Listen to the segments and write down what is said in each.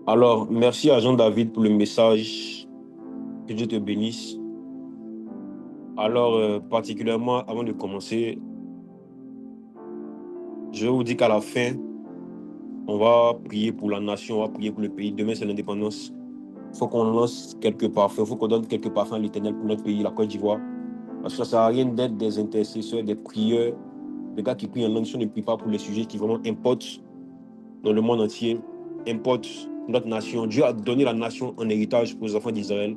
Alors, merci à Jean-David pour le message. Que Dieu te bénisse. Alors, particulièrement, avant de commencer, je vais vous dire qu'à la fin, on va prier pour la nation, on va prier pour le pays. Demain, c'est l'indépendance. Il faut qu'on lance quelques parfums, il faut qu'on donne quelques parfums à l'Éternel pour notre pays, la Côte d'Ivoire. Parce que ça ne sert à rien d'être des intercesseurs, des prieurs, des gars qui prient en langue, si on ne prie pas pour les sujets qui vraiment importent dans le monde entier, importent notre nation. Dieu a donné la nation en héritage pour les enfants d'Israël.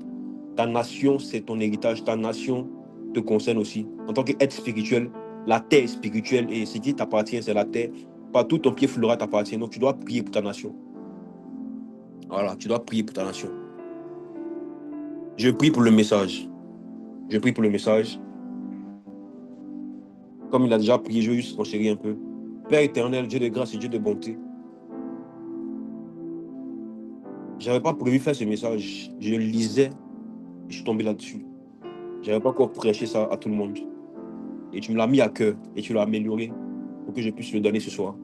Ta nation, c'est ton héritage. Ta nation te concerne aussi. En tant qu'être spirituel, la terre est spirituelle et ce qui t'appartient, c'est la terre. Partout ton pied foulera t'appartient. Donc, tu dois prier pour ta nation. Voilà, tu dois prier pour ta nation. Je prie pour le message. Je prie pour le message. Comme il a déjà prié, je vais juste renchérir un peu. Père éternel, Dieu de grâce et Dieu de bonté. Je n'avais pas prévu faire ce message. Je le lisais et je suis tombé là-dessus. Je n'avais pas encore prêché ça à tout le monde. Et tu me l'as mis à cœur et tu l'as amélioré pour que je puisse le donner ce soir.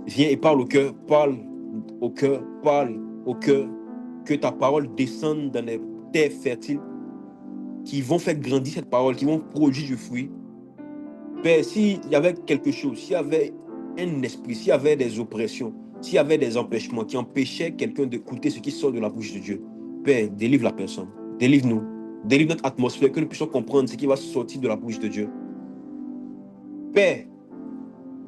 Viens et parle au cœur, parle au cœur, parle au cœur. Que ta parole descende dans les terres fertiles qui vont faire grandir cette parole, qui vont produire du fruit. Père, s'il y avait quelque chose, s'il y avait un esprit, s'il y avait des oppressions, s'il y avait des empêchements qui empêchaient quelqu'un d'écouter ce qui sort de la bouche de Dieu, Père, délivre la personne, délivre-nous, délivre notre atmosphère, que nous puissions comprendre ce qui va sortir de la bouche de Dieu. Père,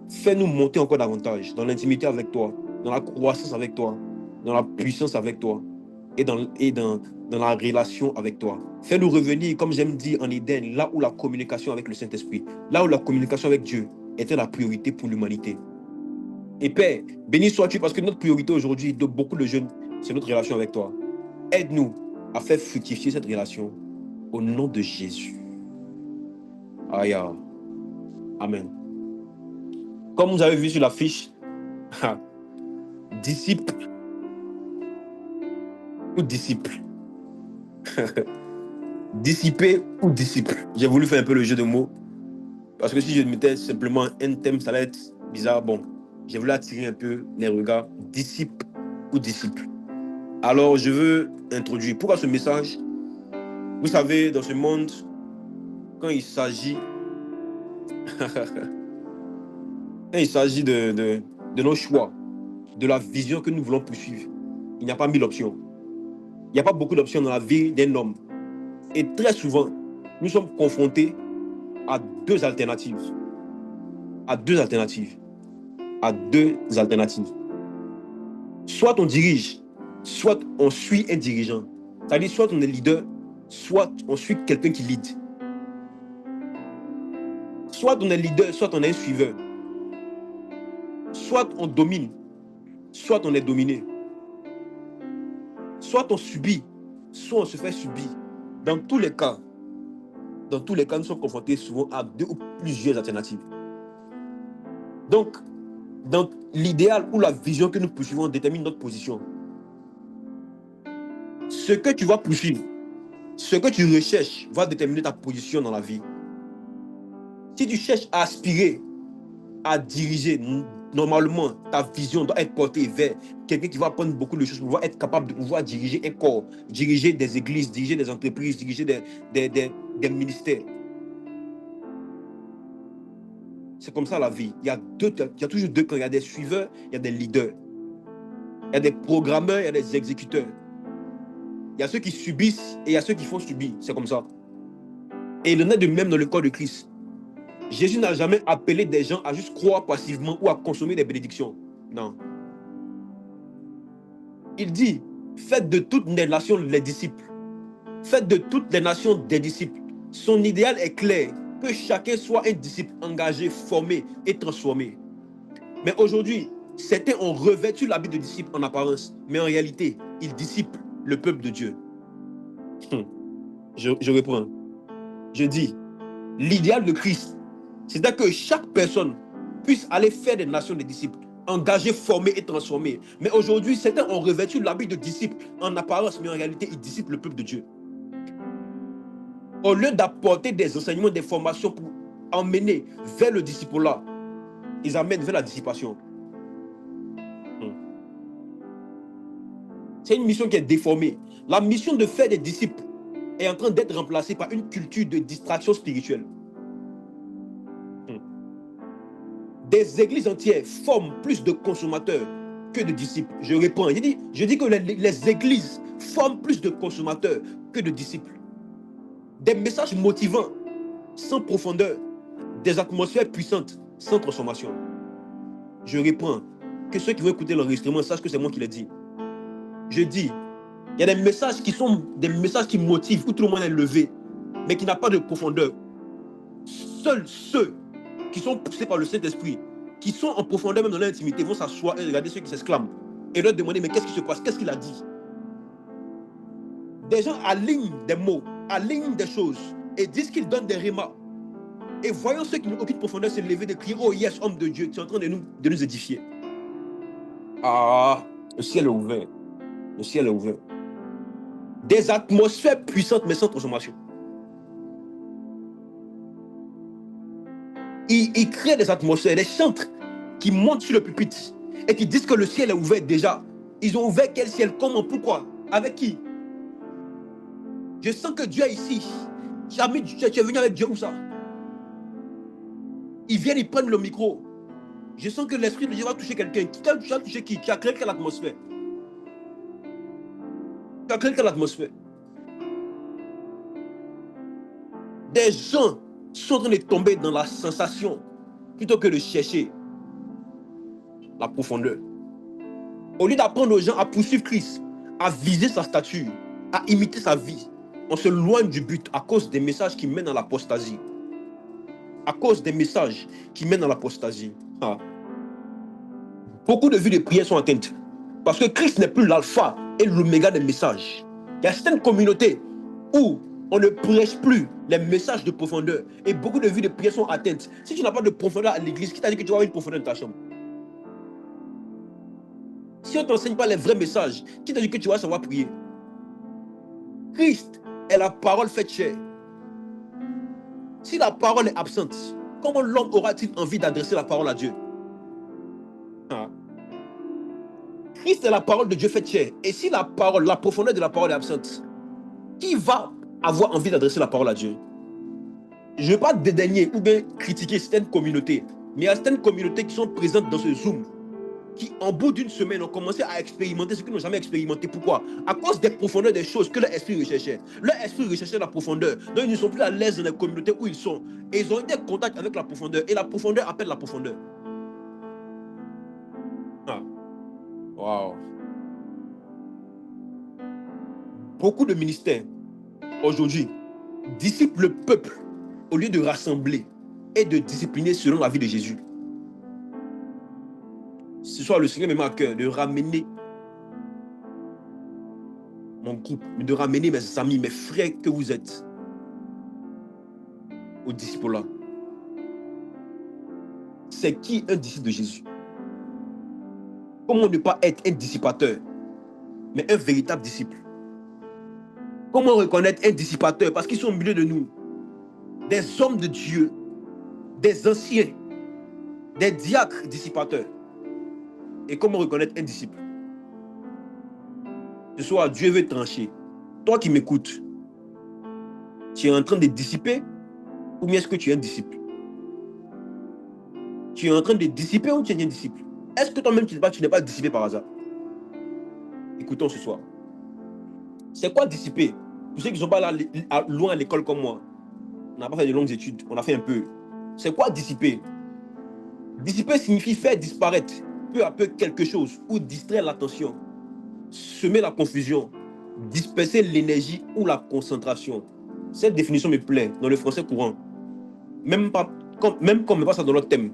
fais-nous monter encore davantage dans l'intimité avec toi, dans la croissance avec toi, dans la puissance avec toi et dans la relation avec toi. Fais-nous revenir, comme j'aime dire en Éden, là où la communication avec le Saint-Esprit, là où la communication avec Dieu était la priorité pour l'humanité. Et Père, béni sois-tu parce que notre priorité aujourd'hui de beaucoup de jeunes, c'est notre relation avec toi. Aide-nous à faire fructifier cette relation au nom de Jésus. Aïe. Amen. Comme vous avez vu sur l'affiche, disciple ou disciple. Dissiper ou disciple. J'ai voulu faire un peu le jeu de mots. Parce que si je mettais simplement un thème, ça allait être bizarre. Bon, j'ai voulu attirer un peu les regards. Disciple ou disciple. Alors, je veux introduire. Pourquoi ce message? Vous savez, dans ce monde, quand il s'agit de nos choix, de la vision que nous voulons poursuivre, il n'y a pas mille options. Il n'y a pas beaucoup d'options dans la vie d'un homme. Et très souvent, nous sommes confrontés à deux alternatives. À deux alternatives. À deux alternatives. Soit on dirige, soit on suit un dirigeant. C'est-à-dire, soit on est leader, soit on suit quelqu'un qui lead. Soit on est leader, soit on est un suiveur. Soit on domine, soit on est dominé. Soit on subit, soit on se fait subir. Dans tous les cas, nous sommes confrontés souvent à deux ou plusieurs alternatives. Donc, dans l'idéal ou la vision que nous poursuivons détermine notre position. Ce que tu vas poursuivre, ce que tu recherches va déterminer ta position dans la vie. Si tu cherches à aspirer, à diriger, normalement, ta vision doit être portée vers quelqu'un qui va apprendre beaucoup de choses pour pouvoir être capable de pouvoir diriger un corps, diriger des églises, diriger des entreprises, diriger des ministères. C'est comme ça la vie. Il y a toujours deux camps. Il y a des suiveurs, il y a des leaders. Il y a des programmeurs, il y a des exécuteurs. Il y a ceux qui subissent et il y a ceux qui font subir. C'est comme ça. Et il en est de même dans le corps de Christ. Jésus n'a jamais appelé des gens à juste croire passivement ou à consommer des bénédictions. Non. Il dit, faites de toutes les nations les disciples. Faites de toutes les nations des disciples. Son idéal est clair, que chacun soit un disciple engagé, formé et transformé. Mais aujourd'hui, certains ont revêtu l'habit de disciple en apparence, mais en réalité, ils disciplent le peuple de Dieu. Je reprends. Je dis, l'idéal de Christ, c'est que chaque personne puisse aller faire des nations des disciples, engagés, formés et transformés. Mais aujourd'hui, certains ont revêtu l'habit de disciples en apparence, mais en réalité, ils disciplent le peuple de Dieu. Au lieu d'apporter des enseignements, des formations pour emmener vers le disciple-là, ils amènent vers la dissipation. C'est une mission qui est déformée. La mission de faire des disciples est en train d'être remplacée par une culture de distraction spirituelle. Des églises entières forment plus de consommateurs que de disciples. Je réponds. Je dis que les églises forment plus de consommateurs que de disciples. Des messages motivants sans profondeur, des atmosphères puissantes sans transformation. Je réponds. Que ceux qui vont écouter l'enregistrement sachent que c'est moi qui l'ai dit. Je dis, il y a des messages qui sont des messages qui motivent, où tout le monde est levé, mais qui n'ont pas de profondeur. Seuls ceux qui sont poussés par le Saint-Esprit, qui sont en profondeur même dans l'intimité, vont s'asseoir et regarder ceux qui s'exclament et leur demander, mais qu'est-ce qui se passe? Qu'est-ce qu'il a dit? Des gens alignent des mots, alignent des choses et disent qu'ils donnent des rémas. Et voyons ceux qui n'ont aucune profondeur se lever de crier, oh yes, homme de Dieu, tu es en train de nous édifier. Ah, le ciel est ouvert. Le ciel est ouvert. Des atmosphères puissantes mais sans transformation. Ils créent des atmosphères, des chantres qui montent sur le pupitre et qui disent que le ciel est ouvert déjà. Ils ont ouvert quel ciel? Comment? Pourquoi? Avec qui? Je sens que Dieu est ici. Tu es venu avec Dieu où ça? Ils viennent, ils prennent le micro. Je sens que l'Esprit de Dieu va toucher quelqu'un. Tu as touché qui? Tu as créé quelle atmosphère? Tu as créé quelle atmosphère? Des gens sont en train de tomber dans la sensation plutôt que de chercher la profondeur. Au lieu d'apprendre aux gens à poursuivre Christ, à viser sa stature, à imiter sa vie, on se loigne du but à cause des messages qui mènent à l'apostasie. À cause des messages qui mènent à l'apostasie. Ah. Beaucoup de vies de prière sont atteintes parce que Christ n'est plus l'alpha et l'oméga des messages. Il y a certaines communautés où on ne prêche plus les messages de profondeur et beaucoup de vies de prière sont atteintes. Si tu n'as pas de profondeur à l'église, qui t'a dit que tu vas avoir une profondeur dans ta chambre? Si on ne t'enseigne pas les vrais messages, qui t'a dit que tu vas savoir prier? Christ est la parole faite chair. Si la parole est absente, comment l'homme aura-t-il envie d'adresser la parole à Dieu? Ah. Christ est la parole de Dieu faite chair. Et si la parole, la profondeur de la parole est absente, qui va avoir envie d'adresser la parole à Dieu? Je ne vais pas dédaigner ou bien critiquer certaines communautés, mais il y a certaines communautés qui sont présentes dans ce Zoom, qui en bout d'une semaine ont commencé à expérimenter ce qu'ils n'ont jamais expérimenté. Pourquoi? À cause des profondeurs des choses que leur esprit recherchait. Leur esprit recherchait la profondeur. Donc ils ne sont plus à l'aise dans les communautés où ils sont. Et ils ont été en contact avec la profondeur. Et la profondeur appelle la profondeur. Ah. Wow. Beaucoup de ministères aujourd'hui disciplinent le peuple au lieu de rassembler et de discipliner selon la vie de Jésus. Ce soir, le Seigneur me met à cœur de ramener mon groupe, de ramener mes amis, mes frères que vous êtes au disciple-là. C'est qui un disciple de Jésus? Comment ne pas être un dissipateur, mais un véritable disciple? Comment reconnaître un dissipateur? Parce qu'ils sont au milieu de nous. Des hommes de Dieu, des anciens, des diacres dissipateurs. Et comment reconnaître un disciple? Ce soir, Dieu veut trancher. Toi qui m'écoutes, tu es en train de dissiper ou bien est-ce que tu es un disciple? Tu es en train de dissiper ou tu es un disciple? Est-ce que toi-même tu n'es pas dissipé par hasard? Écoutons ce soir. C'est quoi dissiper? Pour ceux qui ne sont pas là loin à l'école comme moi, on n'a pas fait de longues études, on a fait un peu. C'est quoi dissiper? Dissiper signifie faire disparaître peu à peu quelque chose ou distraire l'attention, semer la confusion, disperser l'énergie ou la concentration. Cette définition me plaît dans le français courant. Même comme on met pas ça dans notre thème.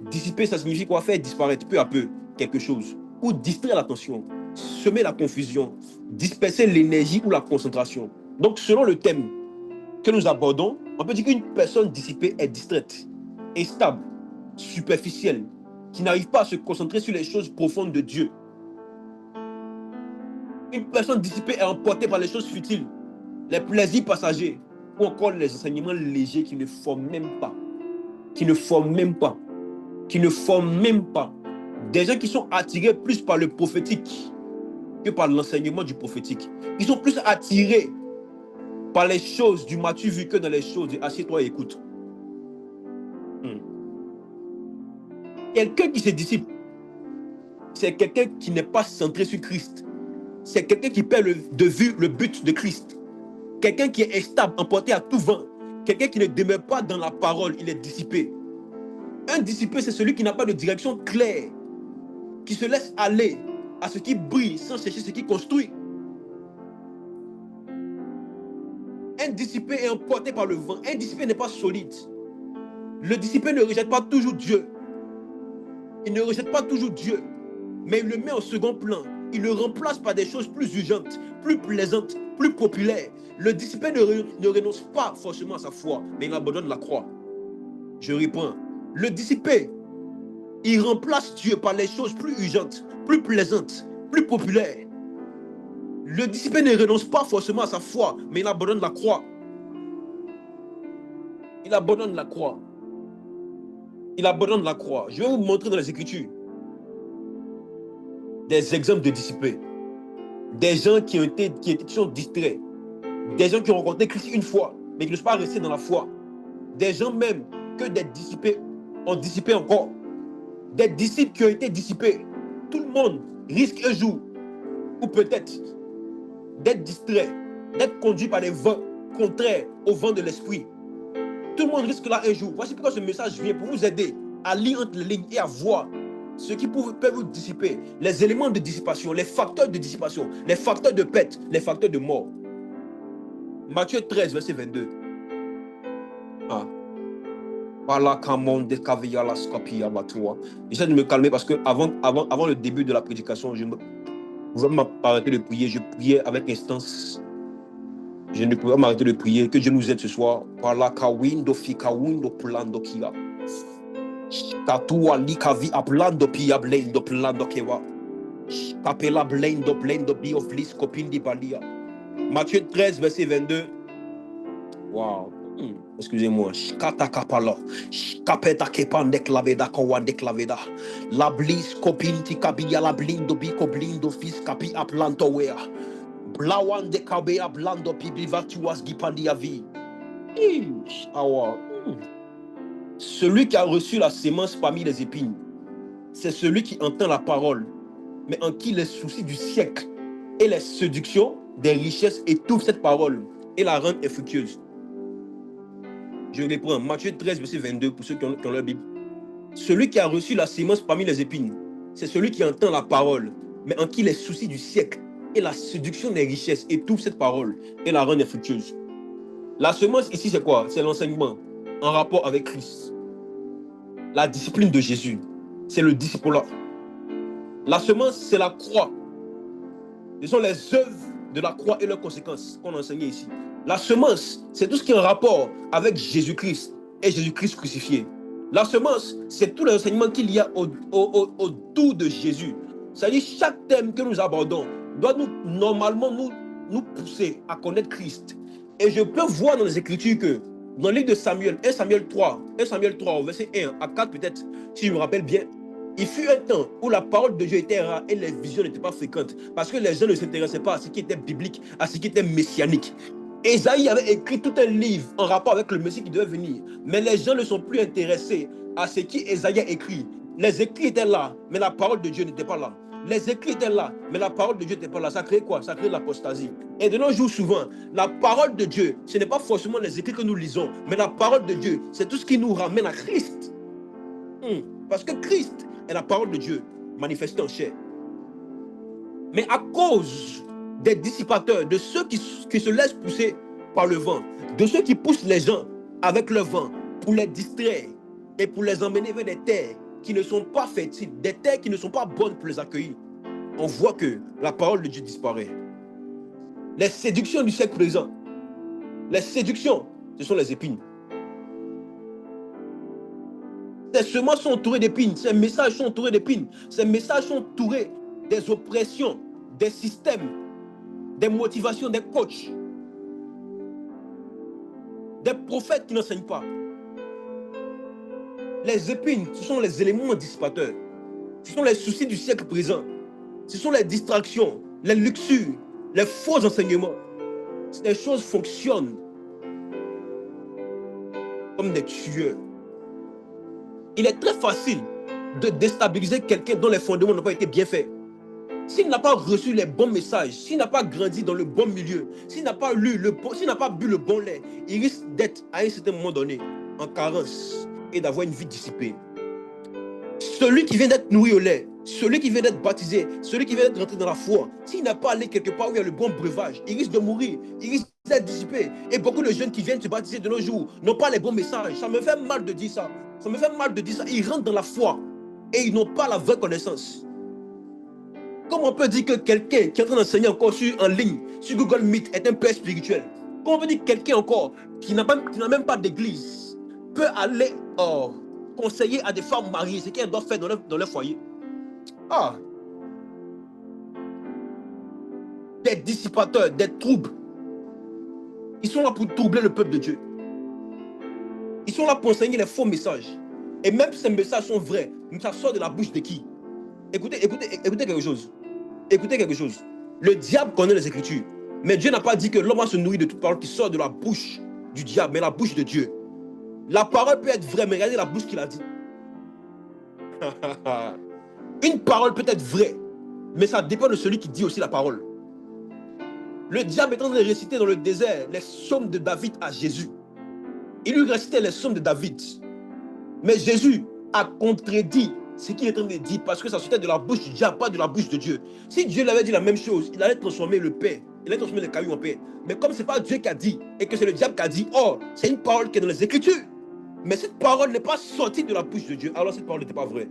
Dissiper, ça signifie quoi? Faire disparaître peu à peu quelque chose ou distraire l'attention, semer la confusion, disperser l'énergie ou la concentration. Donc, selon le thème que nous abordons, on peut dire qu'une personne dissipée est distraite, instable, superficielle, qui n'arrive pas à se concentrer sur les choses profondes de Dieu. Une personne dissipée est emportée par les choses futiles, les plaisirs passagers ou encore les enseignements légers qui ne forment même pas. Qui ne forment même pas. Qui ne forment même pas. Des gens qui sont attirés plus par le prophétique que par l'enseignement du prophétique. Ils sont plus attirés par les choses du m'as-tu vu que dans les choses de assieds-toi et écoute. Quelqu'un qui se dissipe, c'est quelqu'un qui n'est pas centré sur Christ. C'est quelqu'un qui perd de vue le but de Christ. Quelqu'un qui est instable, emporté à tout vent. Quelqu'un qui ne demeure pas dans la parole, il est dissipé. Un dissipé, c'est celui qui n'a pas de direction claire, qui se laisse aller à ce qui brille sans chercher ce qui construit. Un dissipé est emporté par le vent. Un dissipé n'est pas solide. Le dissipé ne rejette pas toujours Dieu. Il ne rejette pas toujours Dieu, mais il le met au second plan. Il le remplace par des choses plus urgentes, plus plaisantes, plus populaires. Le dissipé ne renonce pas forcément à sa foi, mais il abandonne la croix. Je reprends. Le dissipé, il remplace Dieu par les choses plus urgentes, plus plaisantes, plus populaires. Le dissipé ne renonce pas forcément à sa foi, mais il abandonne la croix. Il abandonne la croix. Il abandonne la croix. Je vais vous montrer dans les Écritures des exemples de dissipés. Des gens qui sont distraits. Des gens qui ont rencontré Christ une fois, mais qui ne sont pas restés dans la foi. Des gens même que des dissipés ont dissipé encore. Des disciples qui ont été dissipés. Tout le monde risque un jour, ou peut-être, d'être distrait, d'être conduit par des vents contraires au vent de l'esprit. Tout le monde risque là un jour. Voici pourquoi ce message vient pour vous aider à lire entre les lignes et à voir ce qui peut vous dissiper, les éléments de dissipation, les facteurs de dissipation, les facteurs de perte, les facteurs de mort. Matthieu 13, verset 22. J'essaie de me calmer parce que avant le début de la prédication, je pouvais m'arrêter de prier. Je priais avec instance. Je ne pouvais pas m'arrêter de prier. Que Dieu nous aide ce soir. Matthieu 13, verset 22. Wow. Excusez-moi. La blis copinti cabia la blindo bico blindo fis capi aplanto wea. Blawan de cabea blando piblivatuas gipandia vi. Celui qui a reçu la sémence parmi les épines, c'est celui qui entend la parole, mais en qui les soucis du siècle et les séductions des richesses étouffent cette parole et la rendent infructueuse. Je les prends. Matthieu 13, verset 22, pour ceux qui ont leur Bible. Celui qui a reçu la sémence parmi les épines, c'est celui qui entend la parole, mais en qui les soucis du siècle et la séduction des richesses étouffent cette parole et la rendent infructueuse. La semence ici, c'est quoi? C'est l'enseignement en rapport avec Christ. La discipline de Jésus, c'est le discipulat. La semence, c'est la croix. Ce sont les œuvres de la croix et leurs conséquences qu'on a enseignées ici. La semence, c'est tout ce qui est en rapport avec Jésus-Christ et Jésus-Christ crucifié. La semence, c'est tout l'enseignement qu'il y a autour de Jésus. C'est-à-dire, chaque thème que nous abordons doit normalement nous pousser à connaître Christ. Et je peux voir dans les Écritures que dans le livre de Samuel, 1 Samuel 3, au verset 1 à 4 peut-être, si je me rappelle bien, il fut un temps où la parole de Dieu était rare et les visions n'étaient pas fréquentes parce que les gens ne s'intéressaient pas à ce qui était biblique, à ce qui était messianique. Ésaïe avait écrit tout un livre en rapport avec le Messie qui devait venir, mais les gens ne sont plus intéressés à ce qu'Ésaïe a écrit. Les écrits étaient là, mais la parole de Dieu n'était pas là. Les écrits étaient là, mais la parole de Dieu n'était pas là. Ça crée quoi? Ça crée l'apostasie. Et de nos jours, souvent, la parole de Dieu, ce n'est pas forcément les écrits que nous lisons, mais la parole de Dieu, c'est tout ce qui nous ramène à Christ. Parce que Christ est la parole de Dieu manifestée en chair. Mais à cause des dissipateurs, de ceux qui se laissent pousser par le vent, de ceux qui poussent les gens avec le vent pour les distraire et pour les emmener vers des terres qui ne sont pas fertiles, des terres qui ne sont pas bonnes pour les accueillir, on voit que la parole de Dieu disparaît. Les séductions du siècle présent, les séductions, ce sont les épines. Ces semences sont entourées d'épines, ces messages sont entourés d'épines, ces messages sont entourés des oppressions, des systèmes, des motivations, des coachs, des prophètes qui n'enseignent pas. Les épines, ce sont les éléments dissipateurs. Ce sont les soucis du siècle présent. Ce sont les distractions. les luxures, les faux enseignements, ces choses fonctionnent comme des tueurs. Il est très facile de déstabiliser quelqu'un dont les fondements n'ont pas été bien faits. S'il n'a pas reçu les bons messages, s'il n'a pas grandi dans le bon milieu, s'il n'a pas s'il n'a pas bu le bon lait, il risque d'être à un certain moment donné en carence et d'avoir une vie dissipée. Celui qui vient d'être nourri au lait, celui qui vient d'être baptisé, celui qui vient d'être rentré dans la foi, s'il n'a pas allé quelque part où il y a le bon breuvage, il risque de mourir, il risque d'être dissipé. Et beaucoup de jeunes qui viennent se baptiser de nos jours n'ont pas les bons messages. Ça me fait mal de dire ça. Ça me fait mal de dire ça. Ils rentrent dans la foi et ils n'ont pas la vraie connaissance. Comment on peut dire que quelqu'un qui est en train d'enseigner encore en ligne, sur Google Meet, est un père spirituel? Comment on peut dire que quelqu'un encore qui n'a même pas d'église peut aller conseiller à des femmes mariées ce qu'elles doivent faire dans leur foyer? Ah! Des dissipateurs, des troubles. Ils sont là pour troubler le peuple de Dieu. Ils sont là pour enseigner les faux messages. Et même si ces messages sont vrais, ça sort de la bouche de qui? Écoutez quelque chose. Écoutez quelque chose. Le diable connaît les Écritures. Mais Dieu n'a pas dit que l'homme va se nourrir de toute parole qui sort de la bouche du diable, mais la bouche de Dieu. La parole peut être vraie, mais regardez la bouche qu'il a dit. Une parole peut être vraie, mais ça dépend de celui qui dit aussi la parole. Le diable est en train de réciter dans le désert les psaumes de David à Jésus. Il lui récitait les psaumes de David. Mais Jésus a contredit ce qu'il est en train de dire parce que ça sortait de la bouche du diable, pas de la bouche de Dieu. Si Dieu lui avait dit la même chose, il allait transformer le pain, il allait transformer les cailloux en pain. Mais comme ce n'est pas Dieu qui a dit et que c'est le diable qui a dit, oh, c'est une parole qui est dans les Écritures. Mais cette parole n'est pas sortie de la bouche de Dieu, alors cette parole n'était pas vraie.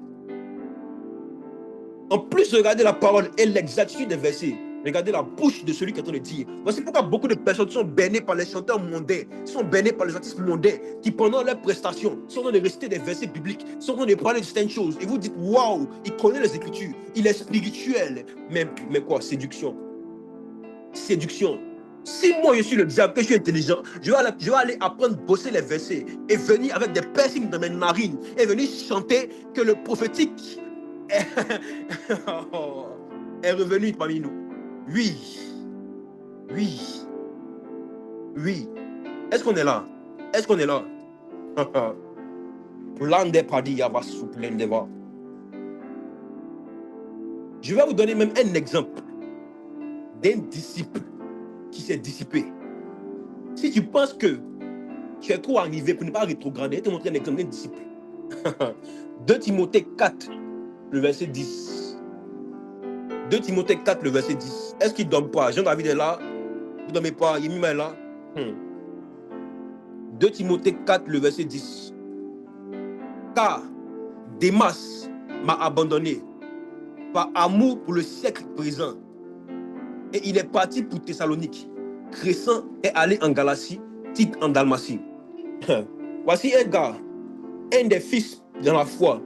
En plus de regarder la parole et l'exactitude des versets, regardez la bouche de celui qui est en train de dire. Voici pourquoi beaucoup de personnes sont bénies par les chanteurs mondains, sont bénies par les artistes mondains qui, pendant leurs prestations, sont en train de réciter des versets bibliques, sont en train de parler de certaines choses. Et vous dites, waouh, il connaît les Écritures, il est spirituel. Mais quoi? Séduction. Séduction. Si moi je suis le diable, que je suis intelligent, je vais aller apprendre à bosser les versets et venir avec des piercings dans mes narines et venir chanter que le prophétique est revenu parmi nous. Oui. Oui. Oui. Est-ce qu'on est là? Est-ce qu'on est là? Je vais vous donner même un exemple d'un disciple qui s'est dissipé. Si tu penses que tu es trop arrivé pour ne pas rétrograder, je vais te montrer un exemple d'un disciple. 2 Timothée 4, le verset 10. 2 Timothée 4, le verset 10. Est-ce qu'il ne dorme pas? Jean-David est là. Vous ne dormez pas? Yemima est là. 2 Timothée 4, le verset 10. Car Démas m'a abandonné par amour pour le siècle présent. Et il est parti pour Thessalonique. Crescent est allé en Galatie, Tite en Dalmatie. Voici un gars, un des fils dans la foi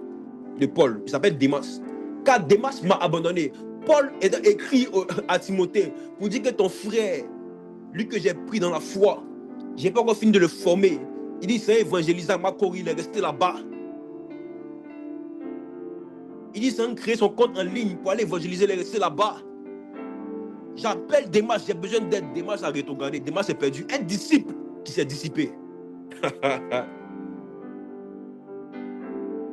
de Paul. Il s'appelle Démas. Car Démas m'a abandonné. Paul est écrit à Timothée pour dire que ton frère, lui que j'ai pris dans la foi, je n'ai pas encore fini de le former. Il dit c'est un évangélisant, Macori, il est resté là-bas. Il dit c'est un créer son compte en ligne pour aller évangéliser, il est resté là-bas. J'appelle Démas, j'ai besoin d'aide. Démas a rétrogradé. Démas est perdu. Un disciple qui s'est dissipé.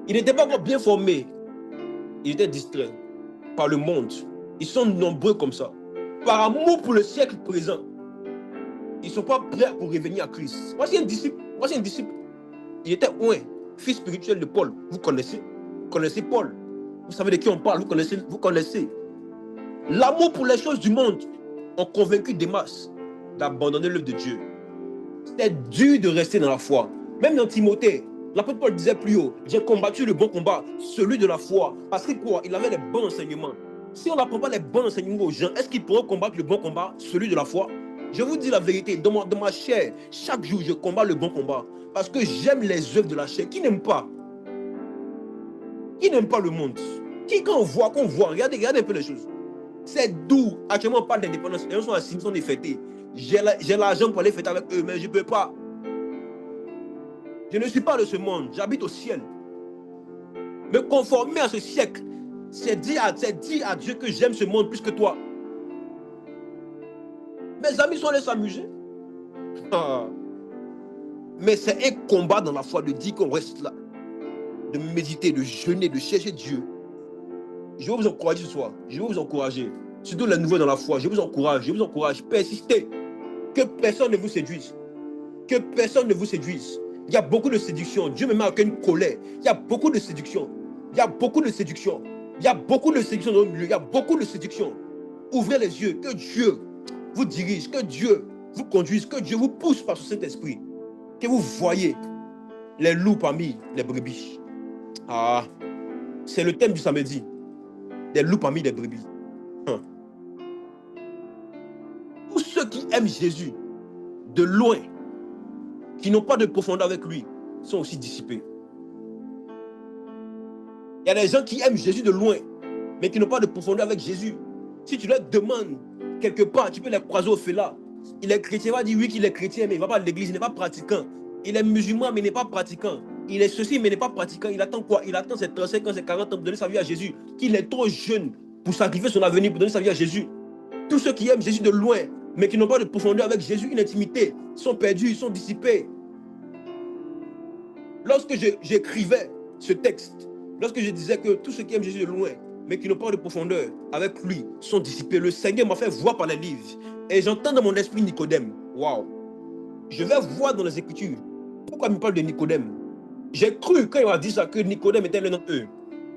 Il n'était pas encore bien formé. Il était distrait par le monde. Ils sont nombreux comme ça. Par amour pour le siècle présent, ils ne sont pas prêts pour revenir à Christ. Voici un disciple. Voici un disciple. Il était fils spirituel de Paul. Vous connaissez Paul. Vous savez de qui on parle. Vous connaissez. L'amour pour les choses du monde ont convaincu Démas d'abandonner l'œuvre de Dieu. C'était dur de rester dans la foi. Même dans Timothée, l'apôtre Paul disait plus haut, j'ai combattu le bon combat, celui de la foi. Parce que quoi? Il avait les bons enseignements. Si on n'apprend pas les bons enseignements aux gens, est-ce qu'ils pourront combattre le bon combat, celui de la foi? Je vous dis la vérité, dans ma chair, chaque jour, je combats le bon combat. Parce que j'aime les œuvres de la chair. Qui n'aime pas? Qui n'aime pas le monde? Qui, quand on voit, regardez un peu les choses. C'est doux. Actuellement, on parle d'indépendance. Les gens sont assis, ils sont fêtés. J'ai l'argent pour aller fêter avec eux, mais je ne peux pas. Je ne suis pas de ce monde. J'habite au ciel. Me conformer à ce siècle, c'est dire à Dieu que j'aime ce monde plus que toi. mes amis sont allés s'amuser. Ah. Mais c'est un combat dans la foi de dire qu'on reste là, de méditer, de jeûner, de chercher Dieu. Je vais vous encourager ce soir. Je vais vous encourager. Surtout les nouveaux dans la foi. Je vous encourage. Persistez. Que personne ne vous séduise. Que personne ne vous séduise. Il y a beaucoup de séduction. Dieu me met avec une colère. Il y a beaucoup de séduction. Il y a beaucoup de séduction. Il y a beaucoup de séduction dans le milieu. Il y a beaucoup de séduction. Ouvrez les yeux. Que Dieu vous dirige. Que Dieu vous conduise. Que Dieu vous pousse par son Saint-Esprit. Que vous voyez les loups parmi les brebis. Ah, c'est le thème du samedi. Des loups parmi les brebis. Tous ceux qui aiment Jésus de loin, qui n'ont pas de profondeur avec lui, sont aussi dissipés. Il y a des gens qui aiment Jésus de loin, mais qui n'ont pas de profondeur avec Jésus. Si tu leur demandes quelque part, tu peux les croiser au fait là. Il est chrétien, il va dire oui qu'il est chrétien, mais il ne va pas à l'église, il n'est pas pratiquant. Il est musulman, mais il n'est pas pratiquant. Il est ceci, mais il n'est pas pratiquant. Il attend quoi? Il attend ses 35 ans, ses 40 ans pour donner sa vie à Jésus. Qu'il est trop jeune pour sacrifier son avenir, pour donner sa vie à Jésus. Tous ceux qui aiment Jésus de loin, mais qui n'ont pas de profondeur avec Jésus, une intimité, sont perdus, sont dissipés. Lorsque j'écrivais ce texte, lorsque je disais que tous ceux qui aiment Jésus de loin, mais qui n'ont pas de profondeur avec lui, sont dissipés, le Seigneur m'a fait voir par les livres. Et j'entends dans mon esprit Nicodème. Waouh! Je vais voir dans les Écritures. Pourquoi il me parle de Nicodème? J'ai cru, quand il m'a dit ça, que Nicodème était l'un d'entre eux.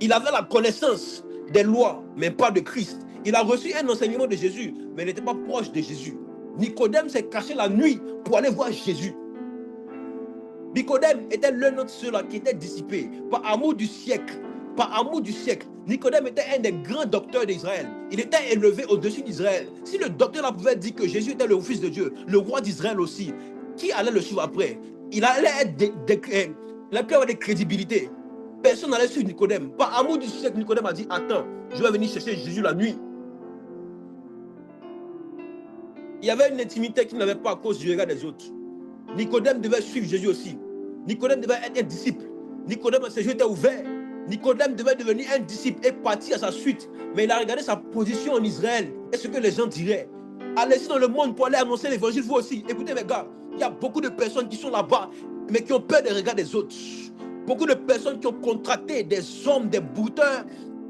Il avait la connaissance des lois, mais pas de Christ. Il a reçu un enseignement de Jésus, mais il n'était pas proche de Jésus. Nicodème s'est caché la nuit pour aller voir Jésus. Nicodème était l'un d'entre ceux-là qui était dissipé par amour du siècle. Par amour du siècle. Nicodème était un des grands docteurs d'Israël. Il était élevé au-dessus d'Israël. Si le docteur là pouvait dire que Jésus était le fils de Dieu, le roi d'Israël aussi, qui allait le suivre après? Il allait avoir des crédibilités. Personne n'allait suivre Nicodème. Par amour du siècle, Nicodème a dit, attends, je vais venir chercher Jésus la nuit. Il y avait une intimité qu'il n'avait pas à cause du regard des autres. Nicodème devait suivre Jésus aussi. Nicodème devait être un disciple. Nicodème, ses yeux étaient ouverts. Nicodème devait devenir un disciple et partir à sa suite. Mais il a regardé sa position en Israël et ce que les gens diraient. Allez-y dans le monde pour aller annoncer l'évangile, vous aussi. Écoutez mes gars, il y a beaucoup de personnes qui sont là-bas, mais qui ont peur des regards des autres. Beaucoup de personnes qui ont contracté des hommes, des bouteurs,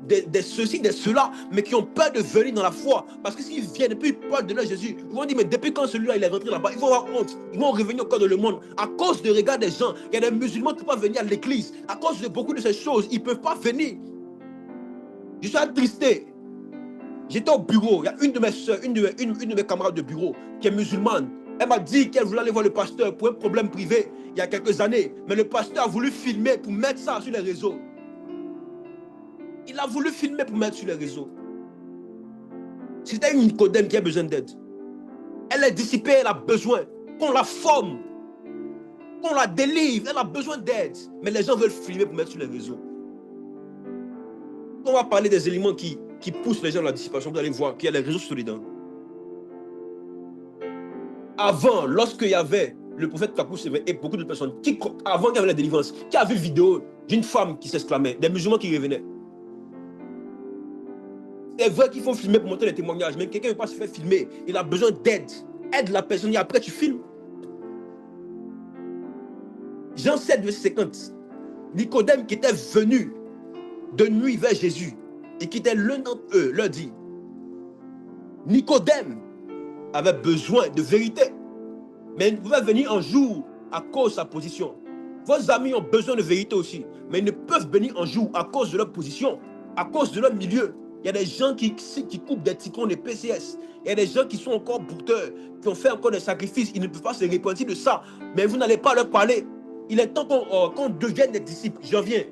des ceci, des cela, mais qui ont peur de venir dans la foi. Parce que s'ils viennent et puis ils parlent de leur Jésus, ils vont dire, mais depuis quand celui-là il est rentré là-bas, ils vont avoir honte. Ils vont revenir au corps de le monde. À cause des regards des gens, il y a des musulmans qui ne peuvent pas venir à l'église. À cause de beaucoup de ces choses, ils ne peuvent pas venir. Je suis attristé. J'étais au bureau, il y a une de mes soeurs, une de mes camarades de bureau qui est musulmane. Elle m'a dit qu'elle voulait aller voir le pasteur pour un problème privé il y a quelques années. Mais le pasteur a voulu filmer pour mettre ça sur les réseaux. Il a voulu filmer pour mettre sur les réseaux. C'était une Nicodème qui a besoin d'aide. Elle est dissipée, elle a besoin qu'on la forme, qu'on la délivre, elle a besoin d'aide. Mais les gens veulent filmer pour mettre sur les réseaux. On va parler des éléments qui poussent les gens à la dissipation. Vous allez voir qu'il y a les réseaux solidaires. Avant, lorsqu'il y avait le prophète Kakous et beaucoup de personnes, avant qu'il y avait la délivrance, qui a vu une vidéo d'une femme qui s'exclamait, des musulmans qui revenaient. C'est vrai qu'il faut filmer pour montrer les témoignages, mais quelqu'un ne peut pas se faire filmer. Il a besoin d'aide. Aide la personne et après tu filmes. Jean 7, verset 50. Nicodème qui était venu de nuit vers Jésus et qui était l'un d'entre eux, leur dit, Nicodème avait besoin de vérité, mais il ne pouvait venir en jour à cause de sa position. Vos amis ont besoin de vérité aussi, mais ils ne peuvent venir en jour à cause de leur position, à cause de leur milieu. Il y a des gens qui coupent des ticons, des PCS. Il y a des gens qui sont encore bouteurs, qui ont fait encore des sacrifices. Ils ne peuvent pas se repentir de ça. Mais vous n'allez pas leur parler. Il est temps qu'on devienne des disciples. J'en viens.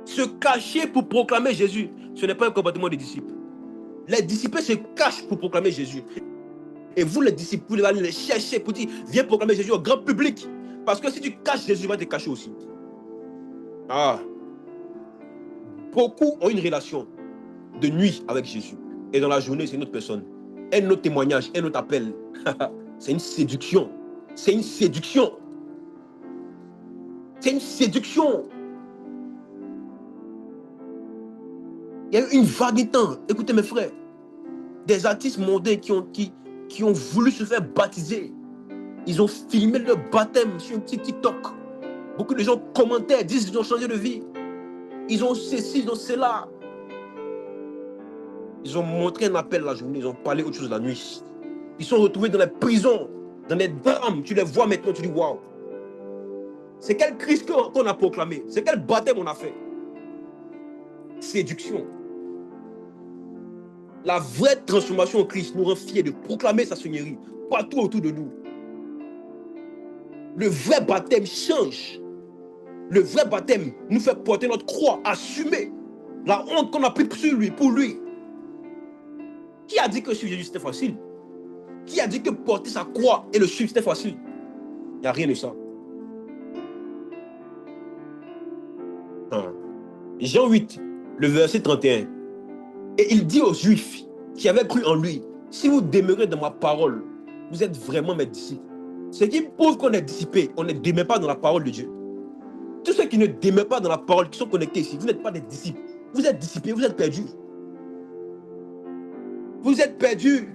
Se cacher pour proclamer Jésus, ce n'est pas un comportement des disciples. Les disciples se cachent pour proclamer Jésus. Et vous, les disciples, vous allez les chercher pour dire, viens proclamer Jésus au grand public. Parce que si tu caches Jésus, il va te cacher aussi. Ah. Beaucoup ont une relation de nuit avec Jésus. Et dans la journée, c'est une autre personne. Un autre témoignage, un autre appel. C'est une séduction. C'est une séduction. C'est une séduction. Il y a eu une vague de temps. Écoutez mes frères. Des artistes mondains qui ont voulu se faire baptiser. Ils ont filmé leur baptême sur un petit TikTok. Beaucoup de gens commentaient, disent qu'ils ont changé de vie. Ils ont ceci, ils ont cela. Ils ont montré un appel la journée, ils ont parlé autre chose la nuit. Ils sont retrouvés dans les prisons, dans les drames. Tu les vois maintenant, tu dis waouh. C'est quel Christ qu'on a proclamé? C'est quel baptême on a fait? Séduction. La vraie transformation en Christ nous rend fiers de proclamer sa seigneurie partout autour de nous. Le vrai baptême change. Le vrai baptême nous fait porter notre croix, assumer la honte qu'on a pris sur lui, pour lui. Qui a dit que suivre Jésus c'était facile? Qui a dit que porter sa croix et le suivre c'était facile? Il n'y a rien de ça. Jean 8, le verset 31. Et il dit aux Juifs qui avaient cru en lui, si vous demeurez dans ma parole, vous êtes vraiment mes disciples. Ce qui prouve qu'on est dissipé, on ne demeure pas dans la parole de Dieu. Tous ceux qui ne demeurent pas dans la parole, qui sont connectés ici, vous n'êtes pas des disciples. Vous êtes dissipés, vous êtes perdus. Vous êtes perdus.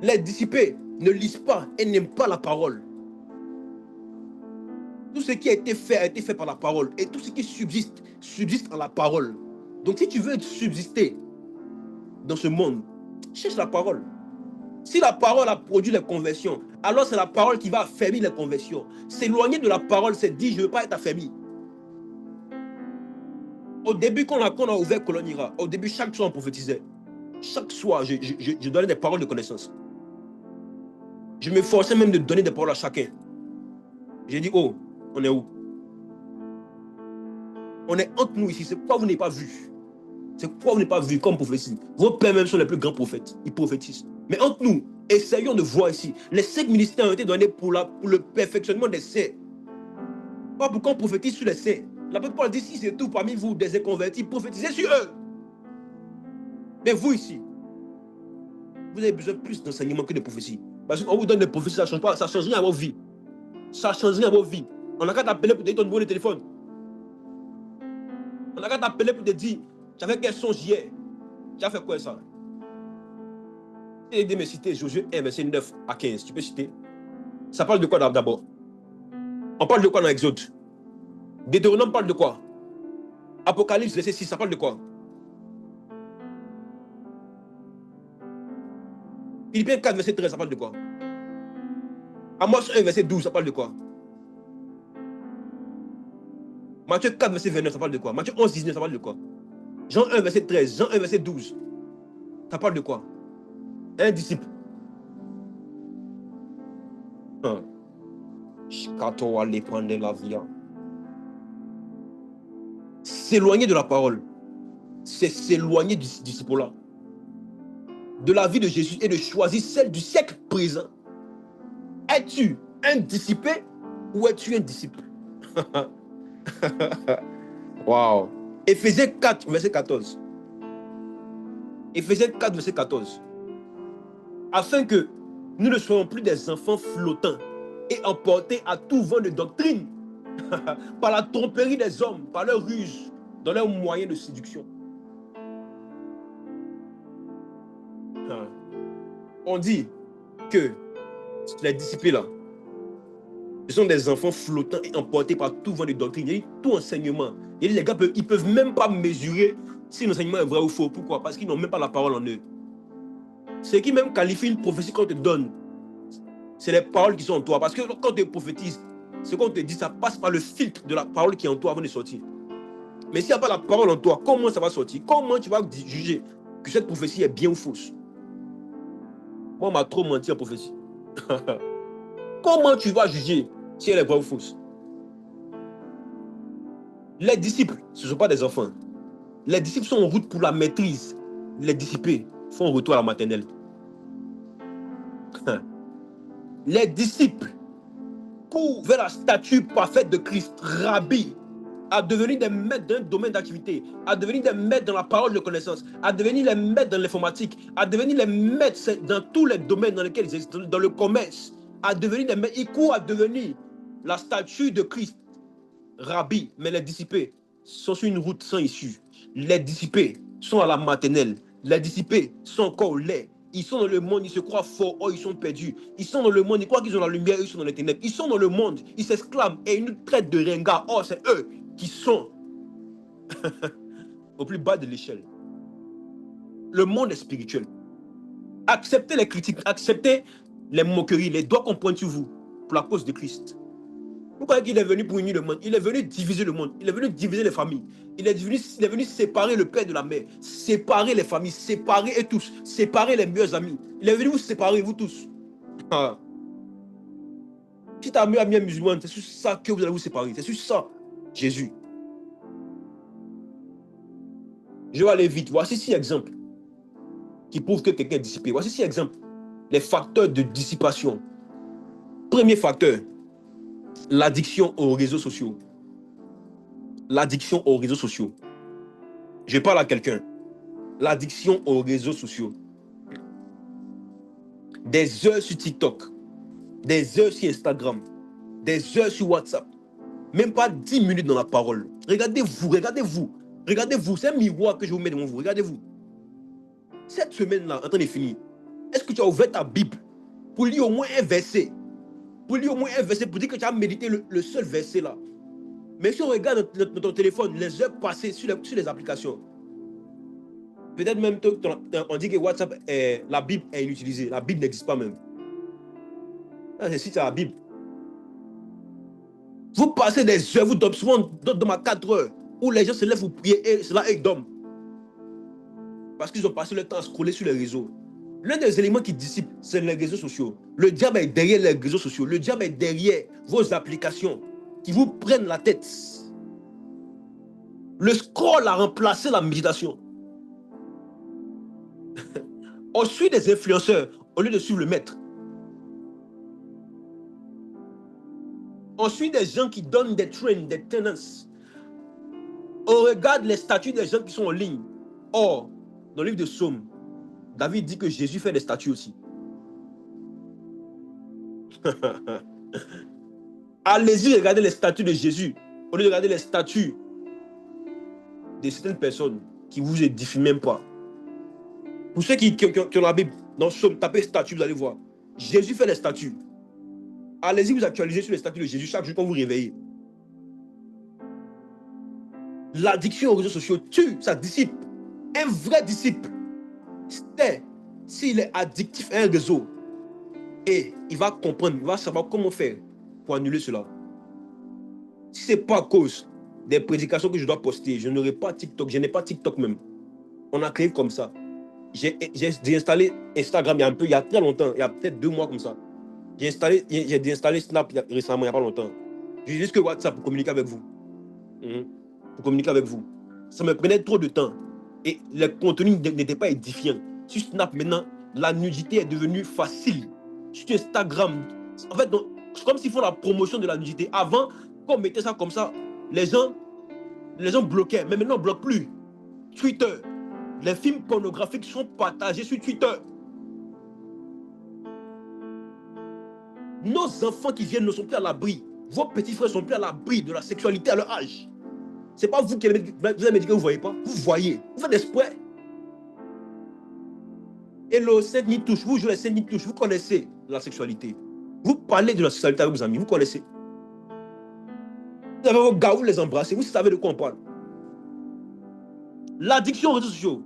Les dissipés ne lisent pas et n'aiment pas la parole. Tout ce qui a été fait par la parole. Et tout ce qui subsiste en la parole. Donc si tu veux subsister dans ce monde, cherche la parole. Si la parole a produit les conversions, alors c'est la parole qui va affermir les conversions. S'éloigner de la parole, c'est dire je ne veux pas être affermi. Au début, quand on a ouvert Colonira, au début, chaque soir on prophétisait. Chaque soir, je donnais des paroles de connaissance. Je me forçais même de donner des paroles à chacun. J'ai dit, oh, on est où? On est entre nous ici. C'est pourquoi vous n'avez pas vu. C'est pourquoi vous n'avez pas vu comme prophétie. Vos pères même sont les plus grands prophètes. Ils prophétisent. Mais entre nous, essayons de voir ici. Les 5 ministères ont été donnés pour le perfectionnement des saints. Pas pour qu'on prophétise sur les saints. L'apôtre Paul dit, si c'est tout parmi vous des inconvertis, prophétisez sur eux. Mais vous ici, vous avez besoin plus d'enseignement que de prophétie. Parce qu'on vous donne des prophéties, ça ne change pas, ça ne change rien à vos vies. Ça ne change rien à vos vies. On n'a qu'à t'appeler pour te dire ton numéro de téléphone. On n'a qu'à t'appeler pour te dire, tu avais quel songe hier? Tu as fait quoi ça? Et de me citer Josué 1, verset 9 à 15. Tu peux citer? Ça parle de quoi d'abord? On parle de quoi dans Exode? Deutéronome parle de quoi? Apocalypse, verset 6, ça parle de quoi? Philippiens 4, verset 13, ça parle de quoi? Amos 1, verset 12, ça parle de quoi? Matthieu 4, verset 29, ça parle de quoi? Matthieu 11, 19, ça parle de quoi? Jean 1, verset 13, Jean 1, verset 12, ça parle de quoi? Un disciple. S'éloigner de la parole, c'est s'éloigner du disciple-là, de la vie de Jésus et de choisir celle du siècle présent. Es-tu un disciple ou es-tu un disciple? Wow. Éphésiens 4, verset 14. Éphésiens 4, verset 14. Afin que nous ne soyons plus des enfants flottants et emportés à tout vent de doctrine par la tromperie des hommes, par leur ruse, dans leurs moyens de séduction. On dit que les disciples là, ce sont des enfants flottants et emportés par tout vent de doctrine. Il y a tout enseignement. Et les gars, ils ne peuvent même pas mesurer si l'enseignement est vrai ou faux. Pourquoi? Parce qu'ils n'ont même pas la parole en eux. Ce qui même qualifie une prophétie qu'on te donne, c'est les paroles qui sont en toi. Parce que quand tu prophétises, ce qu'on te dit, ça passe par le filtre de la parole qui est en toi avant de sortir. Mais s'il n'y a pas la parole en toi, comment ça va sortir? Comment tu vas juger que cette prophétie est bien ou fausse? Moi, on m'a trop menti en prophétie. Comment tu vas juger si elle est vraie ou fausse? Les disciples, ce ne sont pas des enfants. Les disciples sont en route pour la maîtrise. Les disciples font retour à la maternelle. Les disciples courent vers la statue parfaite de Christ, Rabbi, à devenir des maîtres d'un domaine d'activité, à devenir des maîtres dans la parole de connaissance, à devenir les maîtres dans l'informatique, à devenir les maîtres dans tous les domaines dans lesquels ils existent, dans le commerce, à devenir des maîtres. Ils courent à devenir la statue de Christ, Rabbi, mais les disciples sont sur une route sans issue. Les disciples sont à la maternelle. Les dissipés sont encore au lait. Ils sont dans le monde, ils se croient forts, oh, ils sont perdus. Ils sont dans le monde, ils croient qu'ils ont la lumière, ils sont dans les ténèbres. Ils sont dans le monde, ils s'exclament et ils nous traitent de ringards. Oh, c'est eux qui sont au plus bas de l'échelle. Le monde est spirituel. Acceptez les critiques, acceptez les moqueries, les doigts qu'on pointe sur vous pour la cause de Christ. Vous croyez qu'il est venu pour unir le monde? Il est venu diviser le monde. Il est venu diviser les familles. Il est venu séparer le père de la mère, séparer les familles, séparer eux tous, séparer les meilleurs amis. Il est venu vous séparer, vous tous. Ah. Si tu as un meilleur ami musulman, c'est sur ça que vous allez vous séparer. C'est sur ça, Jésus. Je vais aller vite. Voici 6 exemples qui prouvent que quelqu'un est dissipé. Voici 6 exemples. Les facteurs de dissipation. Premier facteur, l'addiction aux réseaux sociaux. L'addiction aux réseaux sociaux. Je parle à quelqu'un. L'addiction aux réseaux sociaux. Des heures sur TikTok, des heures sur Instagram, des heures sur WhatsApp. Même pas 10 minutes dans la parole. Regardez-vous, regardez-vous. Regardez-vous, c'est un miroir que je vous mets devant vous. Regardez-vous. Cette semaine-là, en train de finir, est-ce que tu as ouvert ta Bible pour lire au moins un verset? Pour lire au moins un verset, pour dire que tu as médité le seul verset là. Mais si on regarde dans ton téléphone, les heures passées sur les applications, peut-être même on dit que WhatsApp, la Bible est inutilisée. La Bible n'existe pas même. C'est si c'est la Bible. Vous passez des heures, vous dormez souvent dans ma 4 heures, où les gens se lèvent pour prier et c'est là ils dorment. Parce qu'ils ont passé le temps à scroller sur les réseaux. L'un des éléments qui dissipent, c'est les réseaux sociaux. Le diable est derrière les réseaux sociaux. Le diable est derrière vos applications qui vous prennent la tête. Le scroll a remplacé la méditation. On suit des influenceurs au lieu de suivre le maître. On suit des gens qui donnent des trends, des tendances. On regarde les statuts des gens qui sont en ligne. Or, dans le livre de Psaume, David dit que Jésus fait des statuts aussi. Allez-y, regardez les statuts de Jésus, au lieu de regarder les statuts de certaines personnes qui ne vous édifient même pas. Pour ceux qui ont la Bible, dans Psaume, tapez statut, vous allez voir. Jésus fait les statuts. Allez-y, vous actualisez sur les statuts de Jésus chaque jour quand vous vous réveillez. L'addiction aux réseaux sociaux tue, ça dissipe. Un vrai disciple, c'est s'il est addictif à un réseau et il va comprendre, il va savoir comment faire pour annuler cela. Si ce n'est pas à cause des prédications que je dois poster, je n'aurai pas TikTok, je n'ai pas TikTok même. On a créé comme ça. J'ai installé Instagram il y a très longtemps, il y a peut-être 2 mois comme ça. J'ai déinstallé Snap récemment, il n'y a pas longtemps. J'ai juste que WhatsApp pour communiquer avec vous. Pour communiquer avec vous. Ça me prenait trop de temps. Et le contenu n'était pas édifiant. Sur Snap, maintenant, la nudité est devenue facile. Sur Instagram, en fait, c'est comme s'ils font la promotion de la nudité. Avant, quand on mettait ça comme ça, les gens bloquaient. Mais maintenant, on ne bloque plus. Twitter. Les films pornographiques sont partagés sur Twitter. Nos enfants qui viennent ne sont plus à l'abri. Vos petits frères ne sont plus à l'abri de la sexualité à leur âge. Ce n'est pas vous qui allez me dire que vous ne voyez pas. Vous voyez. Vous faites exprès. Et le Saint-Denis touche. Vous jouez les Saint-Denis touche. Vous connaissez la sexualité. Vous parlez de la sexualité avec vos amis. Vous connaissez. Vous avez vos gars, vous les embrassez. Vous savez de quoi on parle. L'addiction aux réseaux sociaux.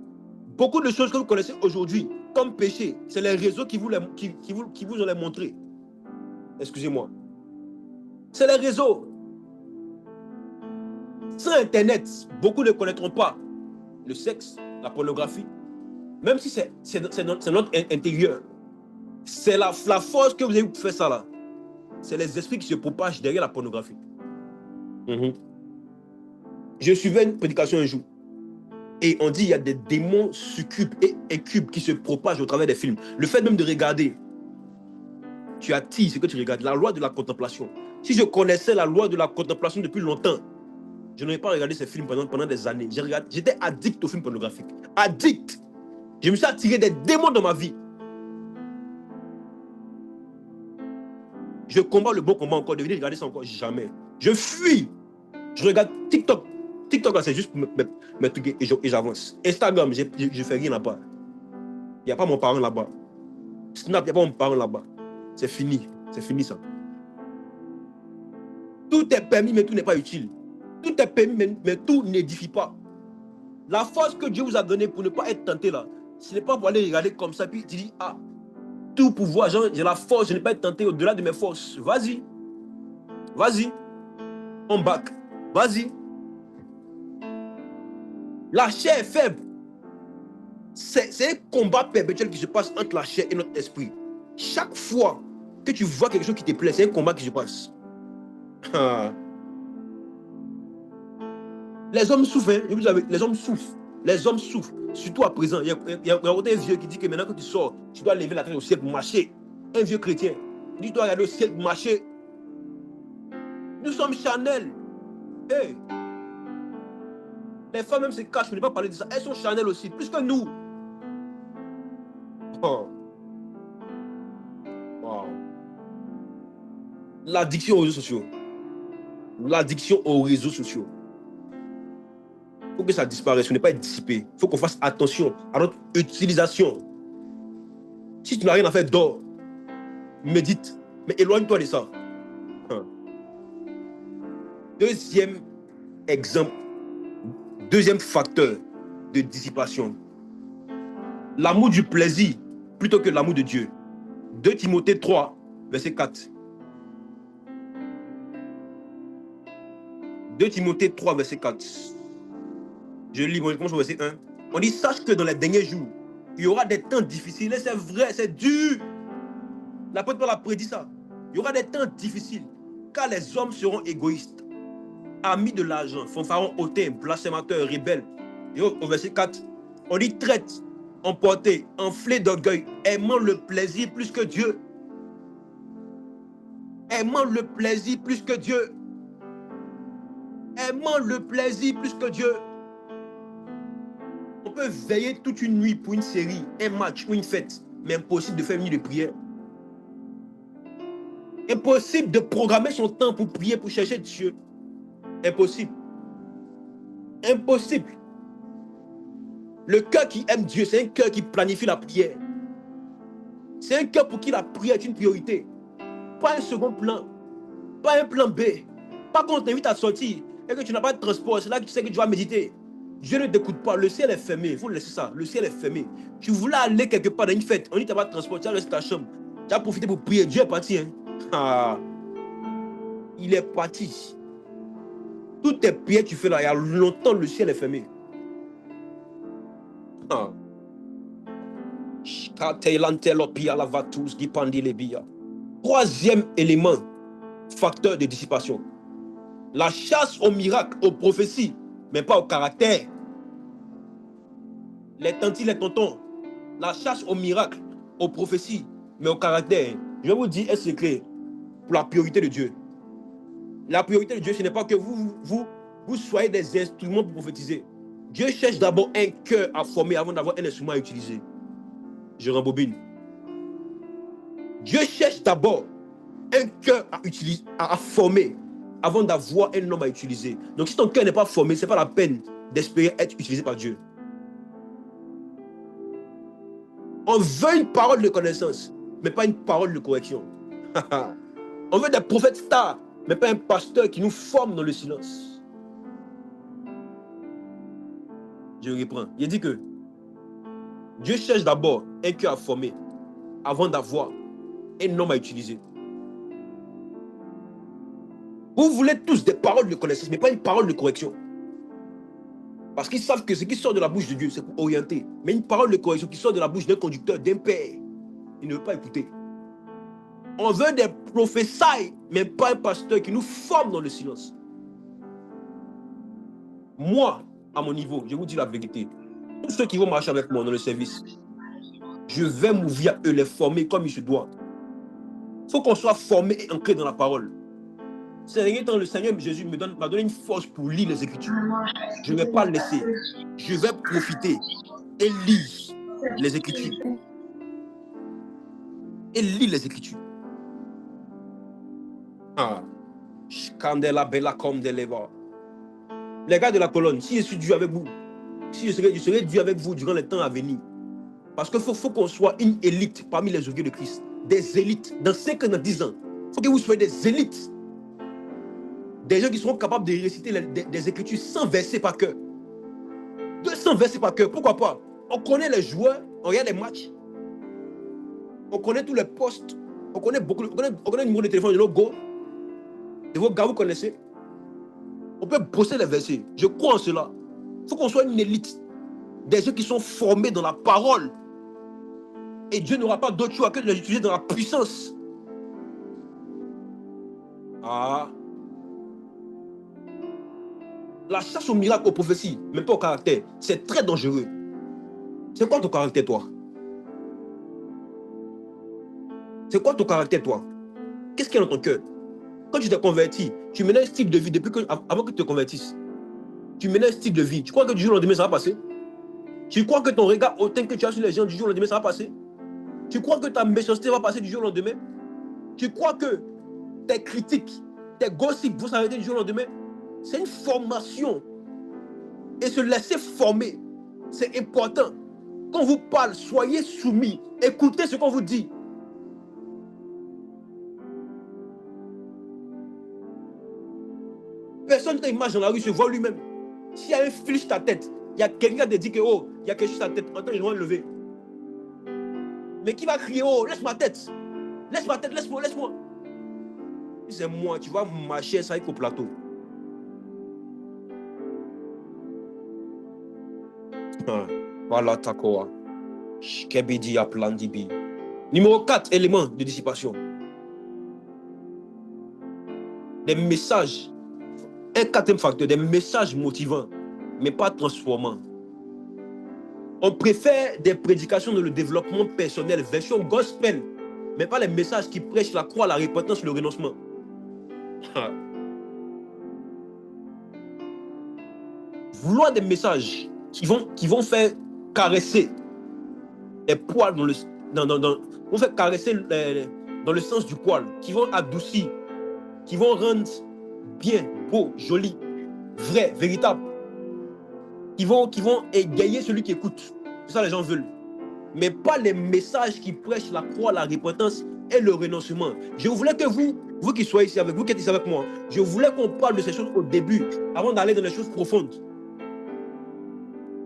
Beaucoup de choses que vous connaissez aujourd'hui comme péché, c'est les réseaux qui vous ont les montré. Excusez-moi. C'est les réseaux. Sans Internet, beaucoup ne connaîtront pas le sexe, la pornographie. Même si c'est notre intérieur. C'est la force que vous avez fait ça là. C'est les esprits qui se propagent derrière la pornographie. Je suivais une prédication un jour. Et on dit qu'il y a des démons succubes et incubes qui se propagent au travers des films. Le fait même de regarder, tu attires ce que tu regardes. La loi de la contemplation. Si je connaissais la loi de la contemplation depuis longtemps, je n'aurais pas regardé ces films pendant des années. J'étais addict aux films pornographiques. Addict. Je me suis attiré des démons dans ma vie. Je combats le bon combat encore. De venir regarder ça encore, jamais. Je fuis. Je regarde TikTok. TikTok, là, c'est juste me truquer et j'avance. Instagram, je fais rien là-bas. Il n'y a pas mon parent là-bas. Snap, il n'y a pas mon parent là-bas. C'est fini. C'est fini, ça. Tout est permis, mais tout n'est pas utile. Tout est permis, mais tout n'édifie pas. La force que Dieu vous a donnée pour ne pas être tenté, là, ce n'est pas pour aller regarder comme ça, puis tu dis, ah, tout pouvoir, j'ai la force, je n'ai pas être tenté au-delà de mes forces. Vas-y. Vas-y. On back. Vas-y. La chair est faible. C'est un combat perpétuel qui se passe entre la chair et notre esprit. Chaque fois que tu vois quelque chose qui te plaît, c'est un combat qui se passe. Les hommes souffrent, hein? Les hommes souffrent. Les hommes souffrent. Surtout à présent. Il y a un vieux qui dit que maintenant que tu sors, tu dois lever la tête au ciel pour marcher. Un vieux chrétien. Il dit, tu dois regarder au ciel pour marcher. Nous sommes charnels. Hey. Les femmes même se cachent, je ne vais pas parler de ça. Elles sont charnelles aussi, plus que nous. Oh. Wow. L'addiction aux réseaux sociaux. L'addiction aux réseaux sociaux. Il faut que ça disparaisse, ce n'est pas être dissipé. Il faut qu'on fasse attention à notre utilisation. Si tu n'as rien à faire, dors. Médite. Mais éloigne-toi de ça. Deuxième exemple, deuxième facteur de dissipation. L'amour du plaisir plutôt que l'amour de Dieu. 2 Timothée 3, verset 4. 2 Timothée 3, verset 4. Je lis, moi, je commence au verset 1. On dit, sache que dans les derniers jours, il y aura des temps difficiles. Et c'est vrai, c'est dur. L'apôtre Paul a prédit ça. Il y aura des temps difficiles, car les hommes seront égoïstes, amis de l'argent, fanfarons, hautains, blasphémateurs, rebelles. Et au verset 4, on dit traite, emporté, enflé d'orgueil, aimant le plaisir plus que Dieu. Aimant le plaisir plus que Dieu. Aimant le plaisir plus que Dieu. On peut veiller toute une nuit pour une série, un match ou une fête, mais impossible de faire une nuit de prière. Impossible de programmer son temps pour prier, pour chercher Dieu. Impossible. Impossible. Le cœur qui aime Dieu, c'est un cœur qui planifie la prière. C'est un cœur pour qui la prière est une priorité. Pas un second plan. Pas un plan B. Pas quand on t'invite à sortir et que tu n'as pas de transport. C'est là que tu sais que tu vas méditer. Dieu ne t'écoute pas. Le ciel est fermé. Il faut laisser ça. Le ciel est fermé. Tu voulais aller quelque part dans une fête. On dit que tu n'as pas de transport. Tu as resté ta chambre. Tu as profité pour prier. Dieu est parti. Hein? Ah. Il est parti. Toutes tes prières que tu fais là, il y a longtemps, le ciel est fermé. Ah. Troisième élément, facteur de dissipation. La chasse au miracle, aux prophéties, mais pas au caractère. Les tantis, les tontons. La chasse au miracle, aux prophéties, mais au caractère. Je vais vous dire un secret pour la priorité de Dieu. La priorité de Dieu, ce n'est pas que vous soyez des instruments pour prophétiser. Dieu cherche d'abord un cœur à former avant d'avoir un instrument à utiliser. Je rembobine. Dieu cherche d'abord un cœur à utiliser, à former avant d'avoir un homme à utiliser. Donc si ton cœur n'est pas formé, ce n'est pas la peine d'espérer être utilisé par Dieu. On veut une parole de connaissance, mais pas une parole de correction. On veut des prophètes stars, mais pas un pasteur qui nous forme dans le silence. Je reprends. Il dit que Dieu cherche d'abord un cœur à former avant d'avoir un homme à utiliser. Vous voulez tous des paroles de connaissance, mais pas une parole de correction. Parce qu'ils savent que ce qui sort de la bouche de Dieu, c'est pour orienter. Mais une parole de correction qui sort de la bouche d'un conducteur, d'un père, il ne veut pas écouter. On veut des prophéties, mais pas un pasteur qui nous forme dans le silence. Moi, à mon niveau, je vous dis la vérité. Tous ceux qui vont marcher avec moi dans le service, je vais m'ouvrir à eux, les former comme il se doit. Il faut qu'on soit formé et ancré dans la parole. Ces derniers temps, le Seigneur Jésus m'a donné une force pour lire les Écritures. Je ne vais pas laisser. Je vais profiter et lire les Écritures. Et lire les Écritures. Ah. Les gars de la colonne, si je suis Dieu avec vous, si je serai Dieu avec vous durant les temps à venir. Parce qu'il faut qu'on soit une élite parmi les ouvriers de Christ. Des élites. Dans 5 ans, dans 10 ans. Il faut que vous soyez des élites. Des gens qui seront capables de réciter des écritures sans verser par cœur. 200 versets par cœur. Pourquoi pas? On connaît les joueurs, on regarde les matchs. On connaît tous les postes. On connaît beaucoup. On connaît le numéro de téléphone de nos gars. De vos gars, vous connaissez. On peut bosser les versets. Je crois en cela. Il faut qu'on soit une élite. Des gens qui sont formés dans la parole. Et Dieu n'aura pas d'autre choix que de les utiliser dans la puissance. Ah. La chasse au miracle, aux prophéties, même pas au caractère, c'est très dangereux. C'est quoi ton caractère, toi? C'est quoi ton caractère, toi? Qu'est-ce qu'il y a dans ton cœur? Quand tu t'es converti, tu menais un style de vie avant que tu te convertisses. Tu menais un style de vie. Tu crois que du jour au lendemain, ça va passer? Tu crois que ton regard hautain que tu as sur les gens du jour au lendemain, ça va passer? Tu crois que ta méchanceté va passer du jour au lendemain? Tu crois que tes critiques, tes gossips vont s'arrêter du jour au lendemain? C'est une formation. Et se laisser former, c'est important. Quand on vous parle, soyez soumis. Écoutez ce qu'on vous dit. Personne qui marche dans la rue se voit lui-même. S'il y a un fil sur ta tête, il y a quelqu'un qui dit que oh, il y a quelque chose sur ta tête, en tant que je dois lever. Mais qui va crier oh, laisse ma tête. Laisse ma tête, laisse-moi, laisse-moi. C'est moi, tu vas marcher ça au plateau. Voilà Takoa. Shkebidi Aplandibi. Numéro 4, élément de dissipation. Des messages. Un quatrième facteur, des messages motivants, mais pas transformants. On préfère des prédications dans le développement personnel, version gospel, mais pas les messages qui prêchent la croix, la repentance, le renoncement. Vouloir des messages qui vont faire caresser les poils vont faire caresser dans le sens du poil, qui vont adoucir, qui vont rendre bien, beau, joli, vrai, véritable, qui vont égayer celui qui écoute. C'est ça les gens veulent. Mais pas les messages qui prêchent la croix, la repentance et le renoncement. Je voulais que vous qui soyez ici avec vous, qui êtes ici avec moi, je voulais qu'on parle de ces choses au début, avant d'aller dans les choses profondes.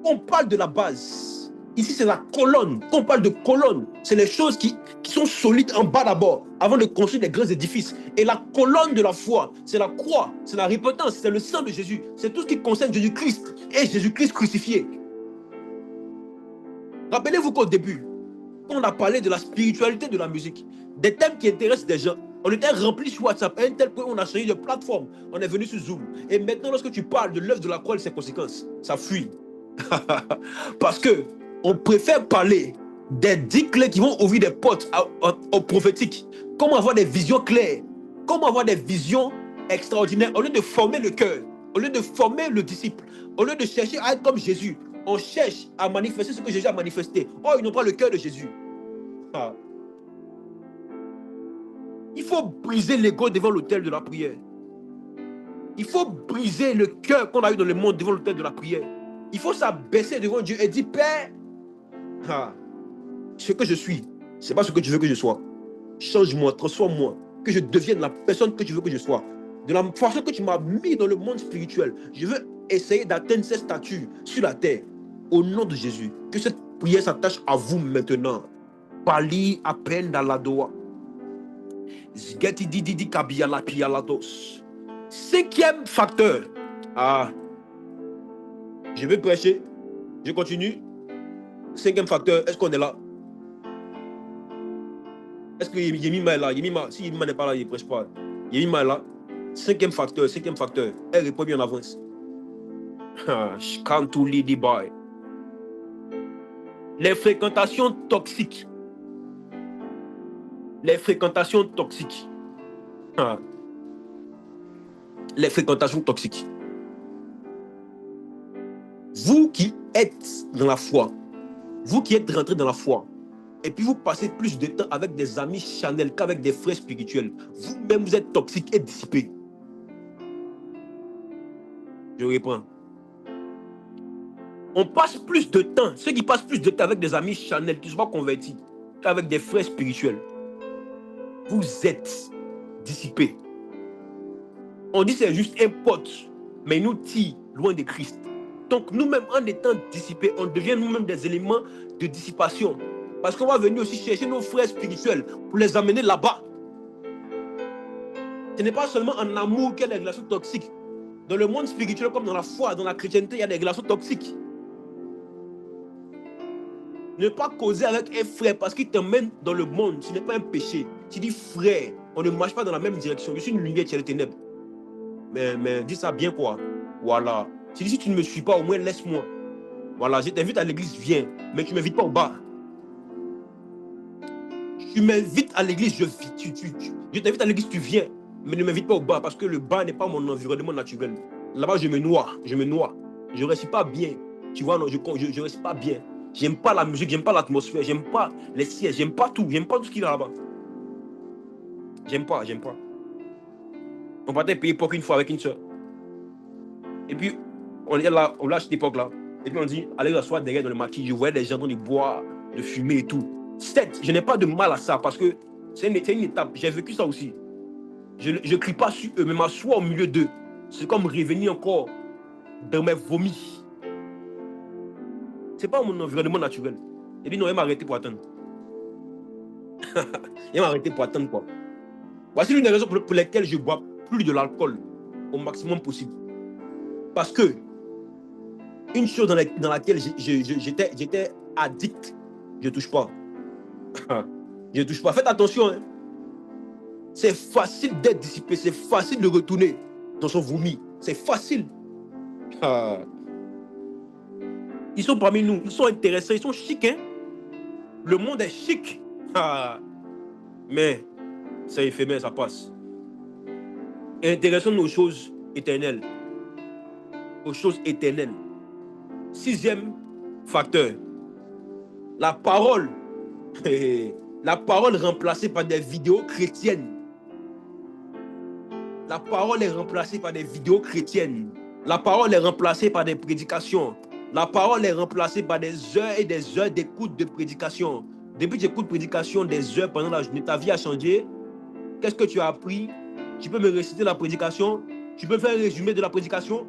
On parle de la base. Ici, c'est la colonne. Quand on parle de colonne, c'est les choses qui sont solides en bas d'abord, avant de construire des grands édifices. Et la colonne de la foi, c'est la croix, c'est la repentance, c'est le sang de Jésus. C'est tout ce qui concerne Jésus-Christ et Jésus-Christ crucifié. Rappelez-vous qu'au début, quand on a parlé de la spiritualité de la musique, des thèmes qui intéressent des gens, on était rempli sur WhatsApp, à un tel point on a changé de plateforme. On est venu sur Zoom. Et maintenant, lorsque tu parles de l'œuvre de la croix et ses conséquences, ça fuit. Parce que on préfère parler des 10 clés qui vont ouvrir des portes au prophétique. Comment avoir des visions claires, comment avoir des visions extraordinaires, au lieu de former le cœur, au lieu de former le disciple, au lieu de chercher à être comme Jésus, on cherche à manifester ce que Jésus a manifesté. Oh, ils n'ont pas le cœur de Jésus. Ah. Il faut briser l'ego devant l'autel de la prière. Il faut briser le cœur qu'on a eu dans le monde devant l'autel de la prière. Il faut s'abaisser devant Dieu et dire, Père, ce que je suis, ce n'est pas ce que tu veux que je sois. Change-moi, transforme-moi, que je devienne la personne que tu veux que je sois. De la façon que tu m'as mis dans le monde spirituel, je veux essayer d'atteindre cette statue sur la terre. Au nom de Jésus, que cette prière s'attache à vous maintenant. Pali à peine dans la doa. Cinquième facteur. Je vais prêcher. Je continue. Cinquième facteur, est-ce qu'on est là? Est-ce que Yemima est là? Yemima, si Yemima n'est pas là, il ne prêche pas. Yemima est là. Cinquième facteur. Elle répond bien en avance. Les fréquentations toxiques. Les fréquentations toxiques. Les fréquentations toxiques. Vous qui êtes dans la foi, vous qui êtes rentré dans la foi, et puis vous passez plus de temps avec des amis charnels qu'avec des frères spirituels, vous-même vous êtes toxique et dissipé. Je reprends. On passe plus de temps, ceux qui passent plus de temps avec des amis charnels qui ne sont pas convertis, qu'avec des frères spirituels. Vous êtes dissipés. On dit que c'est juste un pote, mais il nous tire loin de Christ. Donc nous-mêmes, en étant dissipés, on devient nous-mêmes des éléments de dissipation. Parce qu'on va venir aussi chercher nos frères spirituels pour les amener là-bas. Ce n'est pas seulement en amour qu'il y a des relations toxiques. Dans le monde spirituel, comme dans la foi, dans la chrétienté, il y a des relations toxiques. Ne pas causer avec un frère parce qu'il t'emmène dans le monde, ce n'est pas un péché. Tu dis frère, on ne marche pas dans la même direction. Je suis une lumière, tu es les ténèbres. Mais dis ça bien quoi. Voilà. Tu dis si tu ne me suis pas, au moins laisse-moi. Voilà, je t'invite à l'église, viens. Mais tu ne m'invites pas au bar. Tu m'invites à l'église, je t'invite à l'église, tu viens. Mais ne m'invite pas au bar parce que le bar n'est pas mon environnement naturel. Là-bas, je me noie. Je ne reste pas bien. Tu vois, non, je ne reste pas bien. J'aime pas la musique, j'aime pas l'atmosphère, j'aime pas les sièges, j'aime pas tout ce qu'il y a là-bas. J'aime pas. On partait payer pour une fois avec une soeur. Et puis, on est là, on lâche cette époque-là. Et puis on dit, allez s'asseoir derrière dans le maquis. Je voyais des gens dans les bois, de fumer et tout. Certes, je n'ai pas de mal à ça parce que c'est une étape. J'ai vécu ça aussi. Je ne crie pas sur eux, mais m'asseoir au milieu d'eux. C'est comme revenir encore dans mes vomis. C'est pas mon environnement naturel. Il dit non, il m'a arrêté pour attendre. Il m'a arrêté pour attendre quoi. Voici l'une des raisons pour lesquelles je bois plus de l'alcool au maximum possible. Parce que une chose dans laquelle j'étais addict, je ne touche pas. Je ne touche pas. Faites attention. Hein. C'est facile d'être dissipé. C'est facile de retourner dans son vomi. C'est facile. Ils sont parmi nous. Ils sont intéressants. Ils sont chics. Hein? Le monde est chic. Mais c'est éphémère, ça passe. Et intéressons-nous aux choses éternelles. Aux choses éternelles. 6e facteur. La parole. La parole remplacée par des vidéos chrétiennes. La parole est remplacée par des vidéos chrétiennes. La parole est remplacée par des prédications. La parole est remplacée par des heures et des heures d'écoute de prédication. Depuis que j'écoute prédication des heures pendant la journée, ta vie a changé. Qu'est-ce que tu as appris? Tu peux me réciter la prédication? Tu peux faire un résumé de la prédication?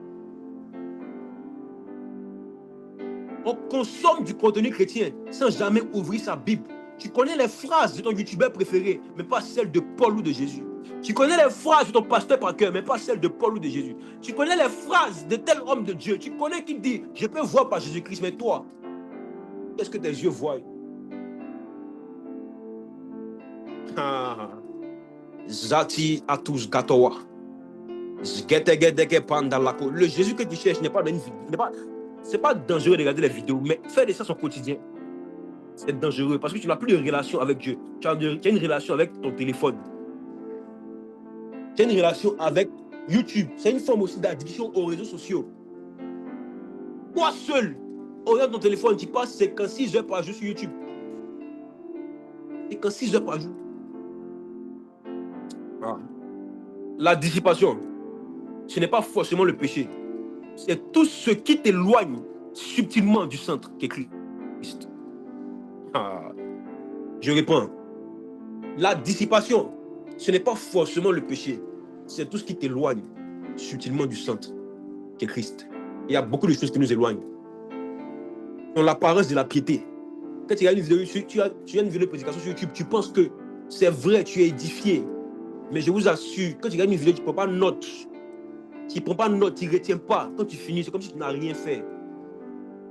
On consomme du contenu chrétien sans jamais ouvrir sa Bible. Tu connais les phrases de ton youtubeur préféré, mais pas celles de Paul ou de Jésus. Tu connais les phrases de ton pasteur par cœur, mais pas celles de Paul ou de Jésus. Tu connais les phrases de tel homme de Dieu. Tu connais qui dit, je peux voir par Jésus-Christ, mais toi, qu'est-ce que tes yeux voient? Zati atus gatowa. Le Jésus que tu cherches n'est pas dans une vidéo. C'est pas dangereux de regarder les vidéos, mais faire de ça son quotidien. C'est dangereux parce que tu n'as plus de relation avec Dieu. Tu as une relation avec ton téléphone. Tu as une relation avec YouTube. C'est une forme aussi d'addiction aux réseaux sociaux. Toi seul, regarde ton téléphone, tu passes 56 heures par jour sur YouTube. 56 heures par jour. La dissipation, ce n'est pas forcément le péché. C'est tout ce qui t'éloigne subtilement du centre qu'est Christ. Je réponds. La dissipation, ce n'est pas forcément le péché. C'est tout ce qui t'éloigne subtilement du centre qu'est Christ. Il y a beaucoup de choses qui nous éloignent. Dans l'apparence de la piété. Quand tu as une vidéo de prédication sur YouTube, tu penses que c'est vrai, tu es édifié. Mais je vous assure, quand tu regardes une vidéo, tu ne prends pas note. Tu ne prends pas note, tu ne retiens pas. Quand tu finis, c'est comme si tu n'as rien fait.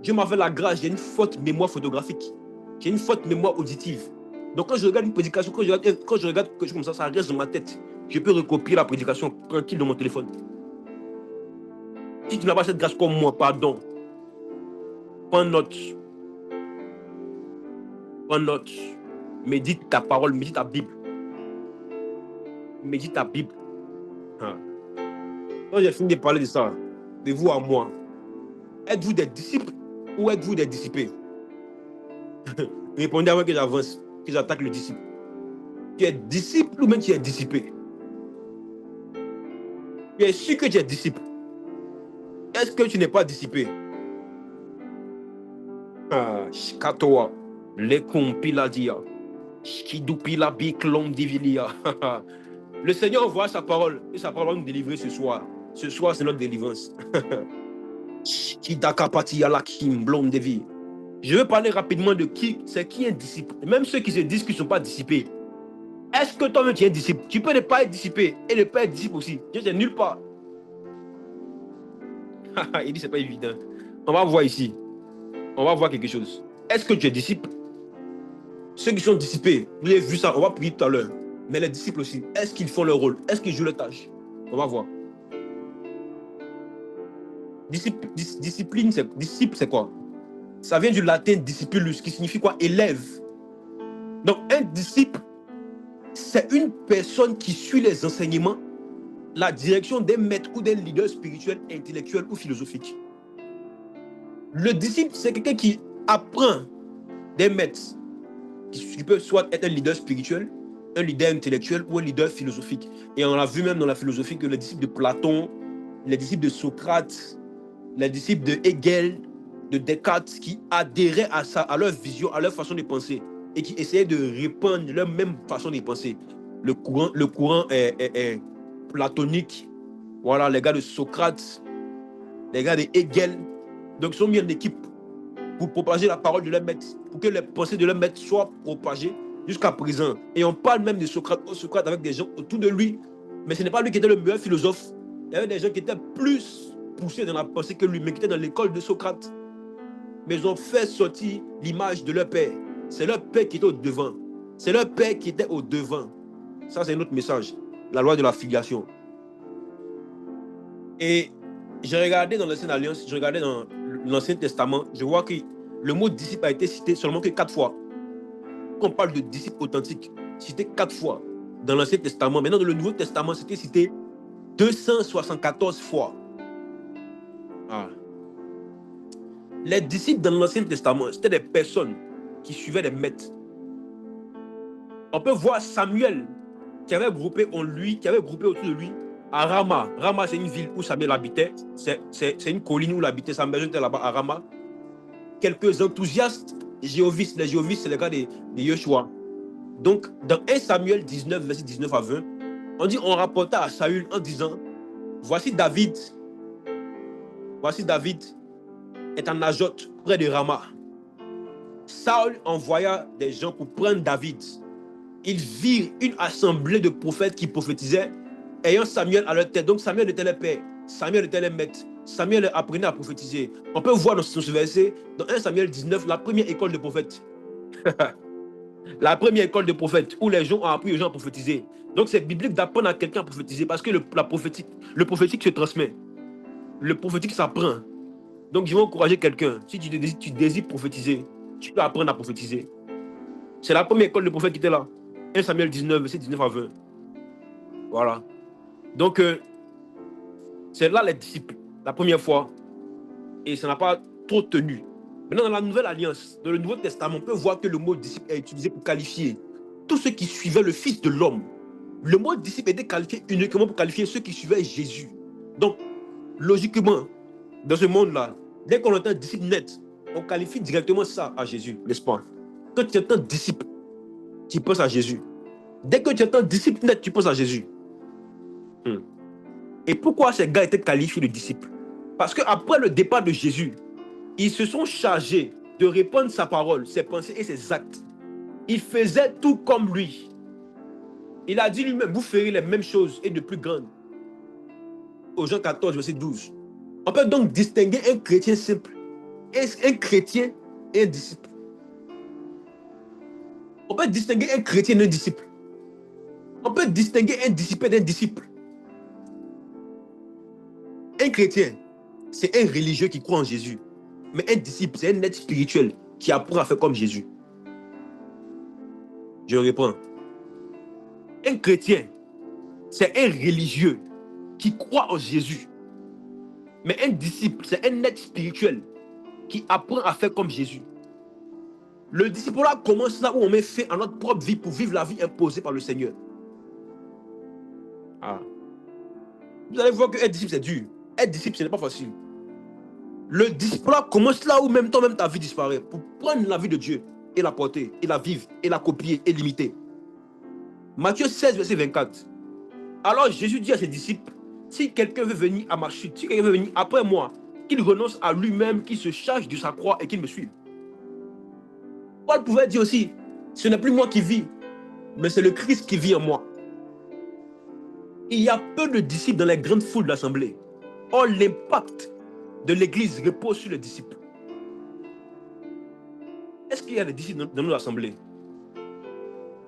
Dieu m'a fait la grâce, j'ai une forte mémoire photographique. J'ai une forte mémoire auditive. Donc quand je regarde une prédication, quand je regarde quelque chose comme ça reste dans ma tête. Je peux recopier la prédication tranquille dans mon téléphone. Si tu n'as pas cette grâce comme moi, pardon. Prends note. Prends note. Médite ta parole, médite ta Bible. Médite ta Bible. Quand j'ai fini de parler de ça, de vous à moi, êtes-vous des disciples ou êtes-vous des dissipés? Répondez avant que j'avance, que j'attaque le disciple. Tu es disciple ou même tu es dissipé? Tu es sûr que tu es disciple? Est-ce que tu n'es pas dissipé? Ah, Shkatoa, les compiladia, Shkidupila biklom divilia. Le Seigneur envoie sa parole et sa parole va nous délivrer ce soir. Ce soir, c'est notre délivrance. Shkidakapati alakim blom devi. Je veux parler rapidement de qui est disciple. Même ceux qui se disent qu'ils ne sont pas dissipés. Est-ce que toi-même tu es disciple? Tu peux ne pas être dissipé et ne pas être disciple aussi. Dieu n'est nulle part. Il dit c'est pas évident. On va voir ici. On va voir quelque chose. Est-ce que tu es disciple? Ceux qui sont dissipés, vous avez vu ça, on va prier tout à l'heure. Mais les disciples aussi, est-ce qu'ils font leur rôle? Est-ce qu'ils jouent leur tâche? On va voir. Discipline, disciple, c'est quoi? Ça vient du latin discipulus, qui signifie quoi? Élève. Donc, un disciple, c'est une personne qui suit les enseignements, la direction d'un maître ou d'un leader spirituel, intellectuel ou philosophique. Le disciple, c'est quelqu'un qui apprend des maîtres, qui peut soit être un leader spirituel, un leader intellectuel ou un leader philosophique. Et on a vu même dans la philosophie que les disciples de Platon, les disciples de Socrate, les disciples de Hegel, de Descartes, qui adhéraient à leur vision, à leur façon de penser, et qui essayaient de répandre leur même façon de penser. Le courant est platonique. Voilà, les gars de Socrate, les gars de Hegel. Donc, ils sont mis en équipe pour propager la parole de leur maître, pour que les pensées de leur maître soient propagées jusqu'à présent. Et on parle même de Socrate, Socrate avec des gens autour de lui, mais ce n'est pas lui qui était le meilleur philosophe. Il y avait des gens qui étaient plus poussés dans la pensée que lui, mais qui étaient dans l'école de Socrate. Mais ils ont fait sortir l'image de leur père. C'est leur père qui était au devant. C'est leur père qui était au devant. Ça, c'est notre message. La loi de la filiation. Et j'ai regardé dans l'Ancienne Alliance, j'ai regardé dans l'Ancien Testament, je vois que le mot disciple a été cité seulement que 4 fois. Quand on parle de disciple authentique, cité 4 fois dans l'Ancien Testament. Maintenant, dans le Nouveau Testament, c'était cité 274 fois. Ah. Les disciples dans l'Ancien Testament, c'était des personnes qui suivaient des maîtres. On peut voir Samuel qui avait groupé en lui, qui avait groupé autour de lui à Rama. Rama, c'est une ville où Samuel habitait. C'est une colline où il habitait. Sa maison était là-bas à Rama. Quelques enthousiastes jéhovistes. Les jéhovistes, c'est les gars de Yeshua. Donc, dans 1 Samuel 19, verset 19 à 20, on rapporta à Saül en disant, voici David est en Najoth, près de Rama. Saül envoya des gens pour prendre David. Ils virent une assemblée de prophètes qui prophétisaient, ayant Samuel à leur tête. Donc Samuel était le père, Samuel était le maître. Samuel apprenait à prophétiser. On peut voir dans ce verset, dans 1 Samuel 19, la première école de prophètes. La première école de prophètes, où les gens ont appris aux gens à prophétiser. Donc c'est biblique d'apprendre à quelqu'un à prophétiser, parce que le prophétique se transmet. Le prophétique s'apprend. Donc je vais encourager quelqu'un. Si tu désires prophétiser, tu peux apprendre à prophétiser. C'est la première école de prophètes qui était là. 1 Samuel 19, verset 19 à 20. Voilà. Donc, c'est là les disciples, la première fois. Et ça n'a pas trop tenu. Maintenant, dans la Nouvelle Alliance, dans le Nouveau Testament, on peut voir que le mot disciple est utilisé pour qualifier tous ceux qui suivaient le Fils de l'homme. Le mot disciple était qualifié uniquement pour qualifier ceux qui suivaient Jésus. Donc, logiquement, dans ce monde-là, dès qu'on entend disciple net, on qualifie directement ça à Jésus, n'est-ce pas? Quand tu entends disciple, tu penses à Jésus. Dès que tu entends disciple net, tu penses à Jésus. Et pourquoi ces gars étaient qualifiés de disciples? Parce qu'après le départ de Jésus, ils se sont chargés de répandre sa parole, ses pensées et ses actes. Ils faisaient tout comme lui. Il a dit lui-même, vous ferez les mêmes choses et de plus grandes. Au Jean 14, verset 12. On peut donc distinguer un chrétien simple, un chrétien et un disciple. On peut distinguer un chrétien d'un disciple. On peut distinguer un disciple d'un disciple. Un chrétien, c'est un religieux qui croit en Jésus. Mais un disciple, c'est un être spirituel qui apprend à faire comme Jésus. Je reprends. Un chrétien, c'est un religieux qui croit en Jésus. Mais un disciple, c'est un être spirituel qui apprend à faire comme Jésus. Le disciple-là commence là où on met fin à notre propre vie pour vivre la vie imposée par le Seigneur. Ah. Vous allez voir qu'être disciple, c'est dur. Être disciple, ce n'est pas facile. Le disciple commence là où même toi-même ta vie disparaît. Pour prendre la vie de Dieu et la porter, et la vivre, et la copier, et l'imiter. Matthieu 16, verset 24. Alors Jésus dit à ses disciples, si quelqu'un veut venir à ma chute, si quelqu'un veut venir après moi, qu'il renonce à lui-même, qu'il se charge de sa croix et qu'il me suive. Paul pouvait dire aussi, ce n'est plus moi qui vis, mais c'est le Christ qui vit en moi. Il y a peu de disciples dans les grandes foules de l'assemblée. Or, l'impact de l'église repose sur les disciples. Est-ce qu'il y a des disciples dans nos assemblées?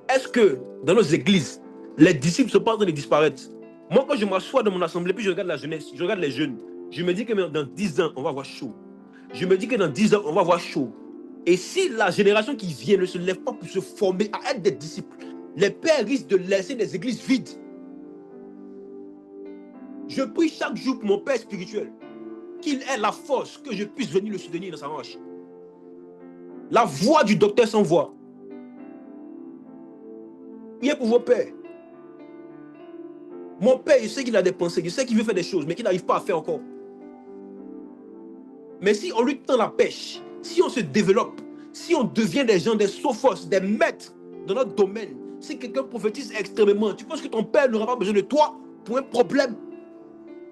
Est-ce que dans nos églises, les disciples sont pas en train de disparaître? Moi, quand je m'assois dans mon assemblée, puis je regarde la jeunesse, je regarde les jeunes, je me dis que dans 10 ans, on va avoir chaud. Je me dis que dans 10 ans, on va avoir chaud. Et si la génération qui vient ne se lève pas pour se former à être des disciples, les pères risquent de laisser des églises vides. Je prie chaque jour pour mon père spirituel, qu'il ait la force, que je puisse venir le soutenir dans sa marche. La voix du docteur sans voix. Priez pour vos pères. Mon père, je sais qu'il a des pensées, je sais qu'il veut faire des choses, mais qu'il n'arrive pas à faire encore. Mais si on lui tend la pêche, si on se développe, si on devient des gens, des sophos, des maîtres dans notre domaine, si quelqu'un prophétise extrêmement, tu penses que ton père n'aura pas besoin de toi pour un problème?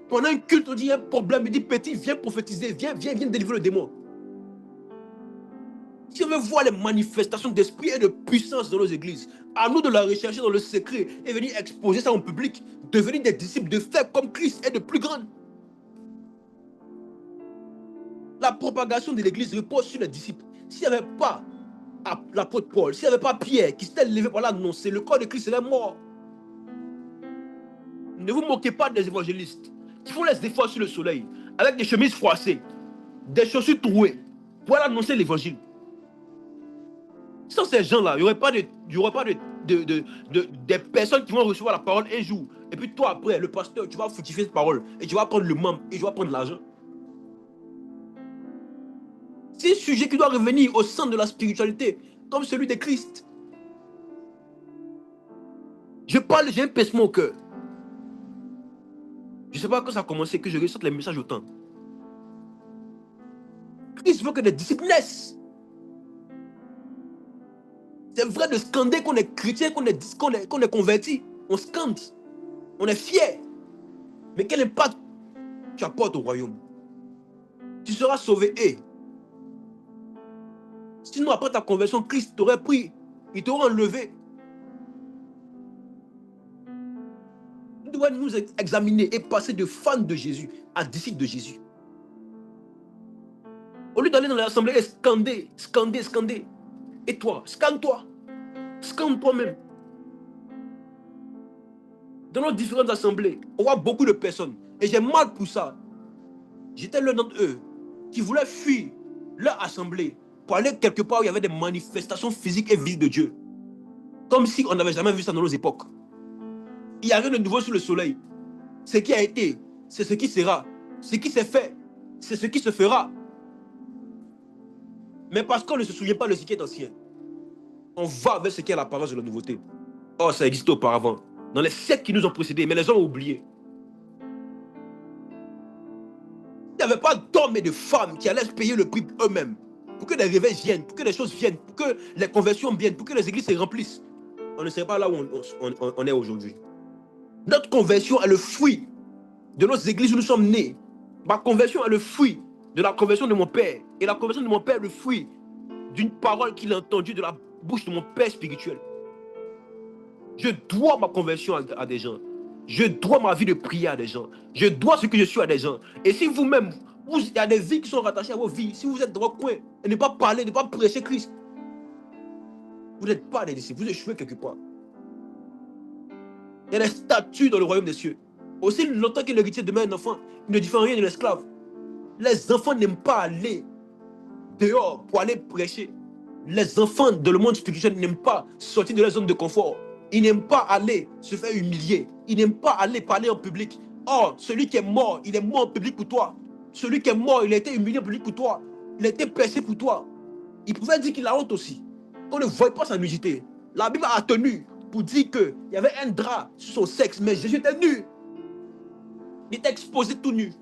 Pendant un culte, on dit il y a un problème, il dit petit, viens prophétiser, viens délivrer le démon. Si on veut voir les manifestations d'esprit et de puissance dans nos églises, à nous de la rechercher dans le secret et venir exposer ça en public, devenir des disciples de faire comme Christ et de plus grands. La propagation de l'église repose sur les disciples. S'il n'y avait pas l'apôtre Paul, s'il n'y avait pas Pierre qui s'était levé pour l'annoncer, le corps de Christ serait mort. Ne vous moquez pas des évangélistes qui font les efforts sur le soleil avec des chemises froissées, des chaussures trouées pour annoncer l'évangile. Sans ces gens-là, il n'y aurait pas des personnes qui vont recevoir la parole un jour. Et puis toi, après, le pasteur, tu vas fructifier cette parole et tu vas prendre le membre et tu vas prendre l'argent. C'est un sujet qui doit revenir au centre de la spiritualité, comme celui de Christ. Je parle, j'ai un pincement au cœur. Je ne sais pas quand ça a commencé, que je ressente les messages autant. Christ veut que des disciples naissent. C'est vrai de scander qu'on est chrétien, qu'on est converti. On scande. On est fier. Mais quel impact tu apportes au royaume? Tu seras sauvé et sinon après ta conversion, Christ t'aurait pris, il t'aurait enlevé. Nous devons nous examiner et passer de fans de Jésus à disciples de Jésus. Au lieu d'aller dans l'assemblée et scander. Et toi, scande-toi. Scande toi-même. Dans nos différentes assemblées, on voit beaucoup de personnes. Et j'ai mal pour ça. J'étais l'un d'entre eux qui voulait fuir leur assemblée pour aller quelque part où il y avait des manifestations physiques et visibles de Dieu. Comme si on n'avait jamais vu ça dans nos époques. Il n'y a rien de nouveau sur le soleil. Ce qui a été, c'est ce qui sera. Ce qui s'est fait, c'est ce qui se fera. Mais parce qu'on ne se souvient pas de ce qui est ancien, on va vers ce qui est l'apparence de la nouveauté. Or, ça existait auparavant, dans les siècles qui nous ont précédés, mais les gens ont oublié. Il n'y avait pas d'hommes et de femmes qui allaient se payer le prix eux-mêmes pour que les réveils viennent, pour que les choses viennent, pour que les conversions viennent, pour que les églises se remplissent. On ne serait pas là où on est aujourd'hui. Notre conversion est le fruit de nos églises où nous sommes nés. Ma conversion est le fruit de la conversion de mon père. Et la conversion de mon père est le fruit d'une parole qu'il a entendue de la bouche de mon père spirituel. Je dois ma conversion à des gens. Je dois ma vie de prière à des gens. Je dois ce que je suis à des gens. Et si vous-même, il y a des vies qui sont rattachées à vos vies, si vous êtes dans votre coin et ne pas parler, ne pas prêcher Christ, vous n'êtes pas des disciples, vous échouez quelque part. Il y a des statuts dans le royaume des cieux. Aussi longtemps que l'héritier demeure un enfant, il ne diffère rien de l'esclave. Les enfants n'aiment pas aller dehors pour aller prêcher. Les enfants de le monde spirituel n'aiment pas sortir de la zone de confort. Ils n'aiment pas aller se faire humilier. Ils n'aiment pas aller parler en public. Or, celui qui est mort, il est mort en public pour toi. Celui qui est mort, il a été humilié en public pour toi. Il a été percé pour toi. Il pouvait dire qu'il a honte aussi. On ne voit pas sa nudité. La Bible a tenu pour dire qu'il y avait un drap sur son sexe, mais Jésus était nu. Il était exposé tout nu.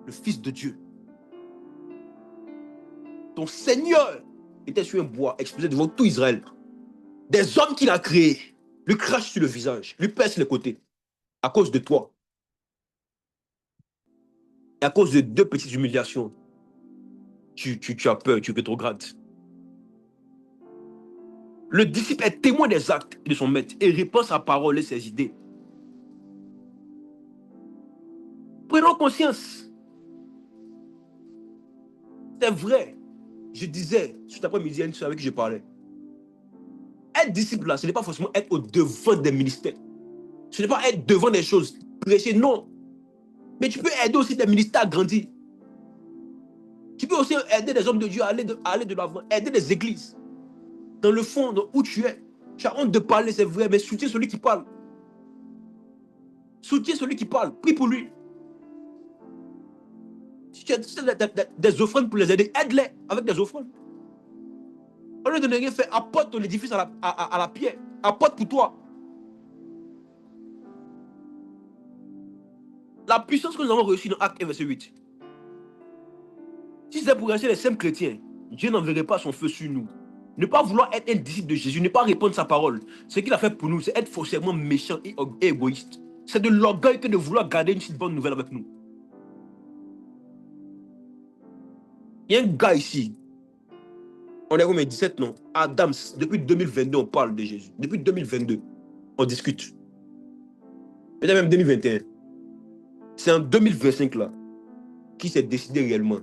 le Fils de Dieu. Ton Seigneur était sur un bois exposé devant tout Israël. Des hommes qu'il a créés lui crachent sur le visage, lui percent les côtés à cause de toi. Et à cause de 2 petites humiliations, tu as peur, tu rétrogrades. Le disciple est témoin des actes de son maître et répand sa parole et ses idées. Prenons conscience. C'est vrai. Je disais, cet après-midi, il y a une soeur avec qui je parlais. Être disciple là, ce n'est pas forcément être au devant des ministères. Ce n'est pas être devant des choses, prêcher, non. Mais tu peux aider aussi des ministères à grandir. Tu peux aussi aider des hommes de Dieu à aller de l'avant, aider des églises. Dans le fond, où tu es, tu as honte de parler, c'est vrai, mais soutiens celui qui parle. Soutiens celui qui parle, prie pour lui. Si tu as des offrandes pour les aider, aide-les avec des offrandes. Au lieu de ne rien faire, apporte ton édifice à la pierre. Apporte pour toi. La puissance que nous avons reçue dans Acte 1, verset 8. Si c'est pour rester les simples chrétiens, Dieu n'enverrait pas son feu sur nous. Ne pas vouloir être un disciple de Jésus, ne pas répondre sa parole. Ce qu'il a fait pour nous, c'est être forcément méchant et égoïste. C'est de l'orgueil que de vouloir garder une si bonne nouvelle avec nous. Il y a un gars ici, on est combien, 17 non? Adams, depuis 2022, on parle de Jésus. Depuis 2022, on discute. Peut-être même 2021. C'est en 2025 là, qui s'est décidé réellement.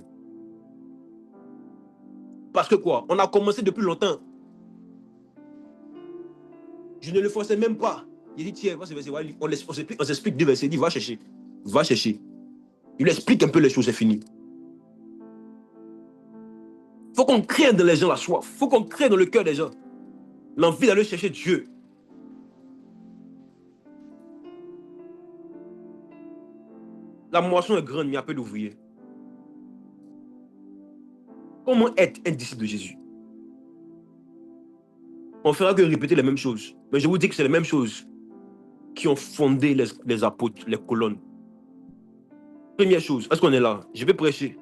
Parce que quoi? On a commencé depuis longtemps. Je ne le forçais même pas. Il dit, tiens, on s'explique 2 versets. Il dit, va chercher. Va chercher. Il lui explique un peu les choses, c'est fini. Il faut qu'on crée dans les gens la soif. Il faut qu'on crée dans le cœur des gens l'envie d'aller chercher Dieu. La moisson est grande, mais il y a peu d'ouvriers. Comment être un disciple de Jésus? On fera que répéter les mêmes choses. Mais je vous dis que c'est les mêmes choses qui ont fondé les apôtres, les colonnes. Première chose, est-ce qu'on est là? Je vais prêcher.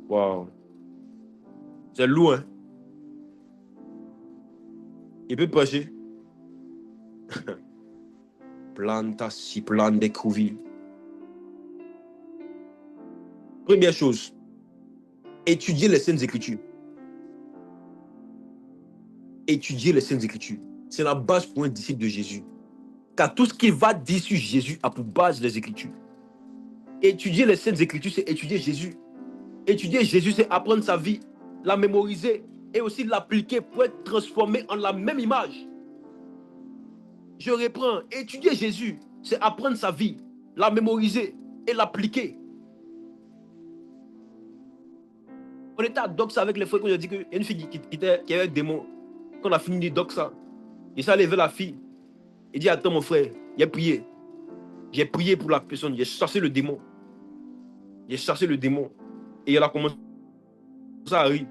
Waouh. C'est lourd, hein? Il peut prêcher. Planta si plan découvert. Première chose, étudier les Saintes Écritures. Étudier les Saintes Écritures. C'est la base pour un disciple de Jésus. Car tout ce qu'il va dire sur Jésus a pour base les Écritures. Étudier les Saintes Écritures, c'est étudier Jésus. Étudier Jésus, c'est apprendre sa vie, la mémoriser et aussi l'appliquer pour être transformé en la même image. Je reprends. Étudier Jésus, c'est apprendre sa vie, la mémoriser et l'appliquer. On était à Doxa avec les frères, quand j'ai dit qu'il y a une fille qui avait un démon. Quand on a fini de Doxa, il s'est levé la fille. Il dit, attends mon frère, il a prié. J'ai prié pour la personne, j'ai chassé le démon. J'ai chassé le démon. Et elle a commencé à rire.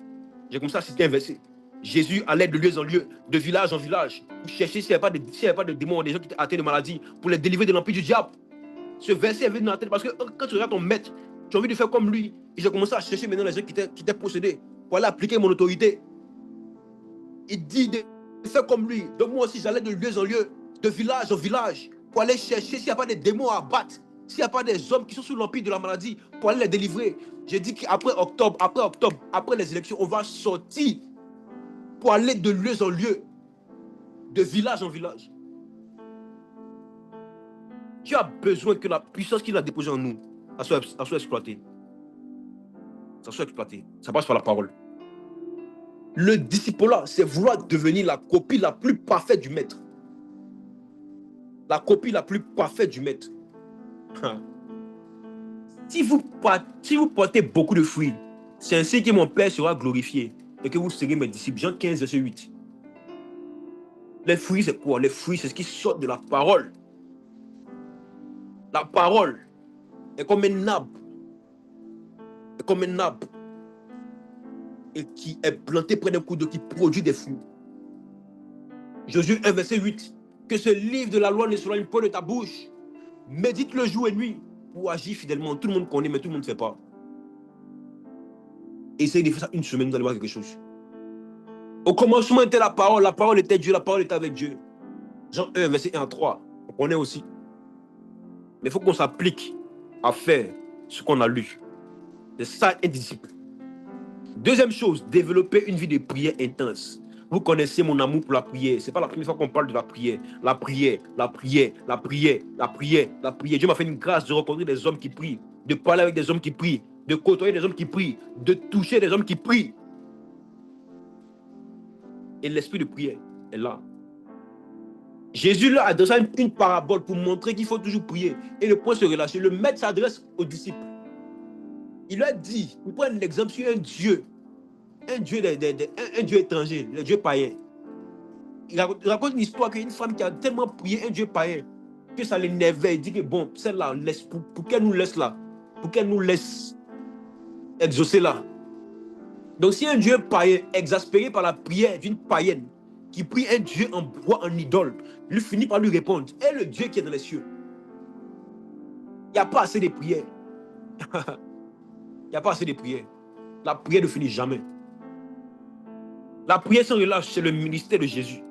J'ai commencé à citer un verset. Jésus allait de lieu en lieu, de village en village, pour chercher s'il n'y avait pas de démons, des gens qui étaient atteints de maladie, pour les délivrer de l'empire du diable. Ce verset est venu dans la tête parce que quand tu regardes ton maître, tu as envie de faire comme lui. Et j'ai commencé à chercher maintenant les gens qui étaient possédés pour aller appliquer mon autorité. Il dit de faire comme lui. Donc moi aussi, j'allais de lieu en lieu, de village en village, pour aller chercher s'il n'y a pas des démons à abattre, s'il n'y a pas des hommes qui sont sous l'empire de la maladie, pour aller les délivrer. J'ai dit qu'après octobre, après les élections, on va sortir pour aller de lieu en lieu, de village en village. Tu as besoin que la puissance qu'il a déposée en nous soit exploitée. Ça soit exploité. Ça passe par la parole. Le disciple-là, c'est vouloir devenir la copie la plus parfaite du maître. La copie la plus parfaite du maître. Si vous portez beaucoup de fruits, c'est ainsi que mon Père sera glorifié et que vous serez mes disciples. Jean 15, verset 8. Les fruits, c'est quoi? Les fruits, c'est ce qui sort de la parole. La parole est comme un arbre. Est comme un arbre. Et qui est planté près d'un cours d'eau qui produit des fruits. Josué 1, verset 8. Que ce livre de la loi ne s'éloigne pas de ta bouche. Médite le jour et nuit. pour agir fidèlement. Tout le monde connaît, mais tout le monde ne fait pas. Essayez de faire ça une semaine, vous allez voir quelque chose. Au commencement était la parole était Dieu, la parole était avec Dieu. Jean 1, verset 1 à 3. On connaît aussi. Mais il faut qu'on s'applique à faire ce qu'on a lu. C'est ça, un disciple. Deuxième chose, développer une vie de prière intense. Vous connaissez mon amour pour la prière. Ce n'est pas la première fois qu'on parle de la prière. La prière, la prière, la prière, la prière, la prière. Dieu m'a fait une grâce de rencontrer des hommes qui prient, de parler avec des hommes qui prient, de côtoyer des hommes qui prient, de toucher des hommes qui prient. Et l'esprit de prière est là. Jésus leur a adressé une parabole pour montrer qu'il faut toujours prier. Et le point se relâcher. Le maître s'adresse aux disciples. Il leur dit, vous prenez l'exemple sur un Dieu étranger, le Dieu païen. Il raconte une histoire qu'une femme qui a tellement prié un Dieu païen que ça l'énervait. Il dit que bon, celle-là, pour qu'elle nous laisse là, pour qu'elle nous laisse exaucer là. Donc si un Dieu païen, exaspéré par la prière d'une païenne, qui prie un Dieu en bois, en idole, lui finit par lui répondre, et le Dieu qui est dans les cieux, il n'y a pas assez de prières. Il n'y a pas assez de prières. La prière ne finit jamais. La prière sans relâche, c'est le ministère de Jésus.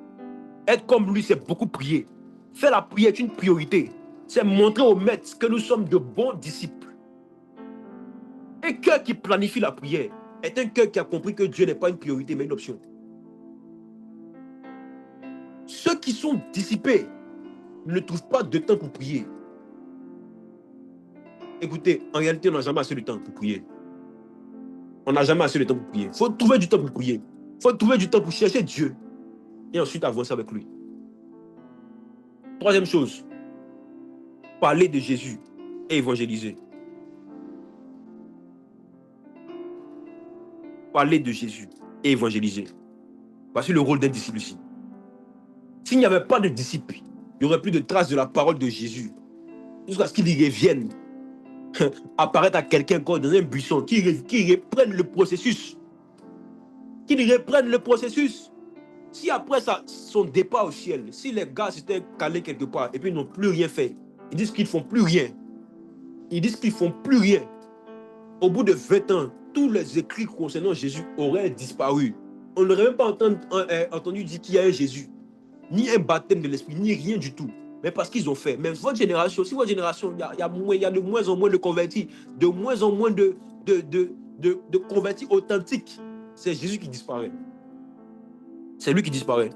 Être comme lui, c'est beaucoup prier. Faire la prière est une priorité. C'est montrer au maître que nous sommes de bons disciples. Un cœur qui planifie la prière est un cœur qui a compris que Dieu n'est pas une priorité, mais une option. Ceux qui sont dissipés ne trouvent pas de temps pour prier. Écoutez, en réalité, on n'a jamais assez de temps pour prier. On n'a jamais assez de temps pour prier. Il faut trouver du temps pour prier. Il faut trouver du temps pour chercher Dieu. Et ensuite avancer avec lui. Troisième chose, parler de Jésus et évangéliser. Parler de Jésus et évangéliser. Voici le rôle d'un disciple ici. S'il n'y avait pas de disciple, il n'y aurait plus de traces de la parole de Jésus. Jusqu'à ce qu'il y revienne, apparaître à quelqu'un encore dans un buisson, qui reprenne le processus. Qu'il reprenne le processus. Si après son départ au ciel, si les gars s'étaient calés quelque part et puis ils n'ont plus rien fait, ils disent qu'ils ne font plus rien. Ils disent qu'ils ne font plus rien. Au bout de 20 ans, tous les écrits concernant Jésus auraient disparu. On n'aurait même pas entendu dire qu'il y a un Jésus. Ni un baptême de l'esprit, ni rien du tout. Mais parce qu'ils ont fait. Mais votre génération, si votre génération, il y a de moins en moins de convertis, de moins en moins de convertis authentiques, c'est Jésus qui disparaît. C'est lui qui disparaît.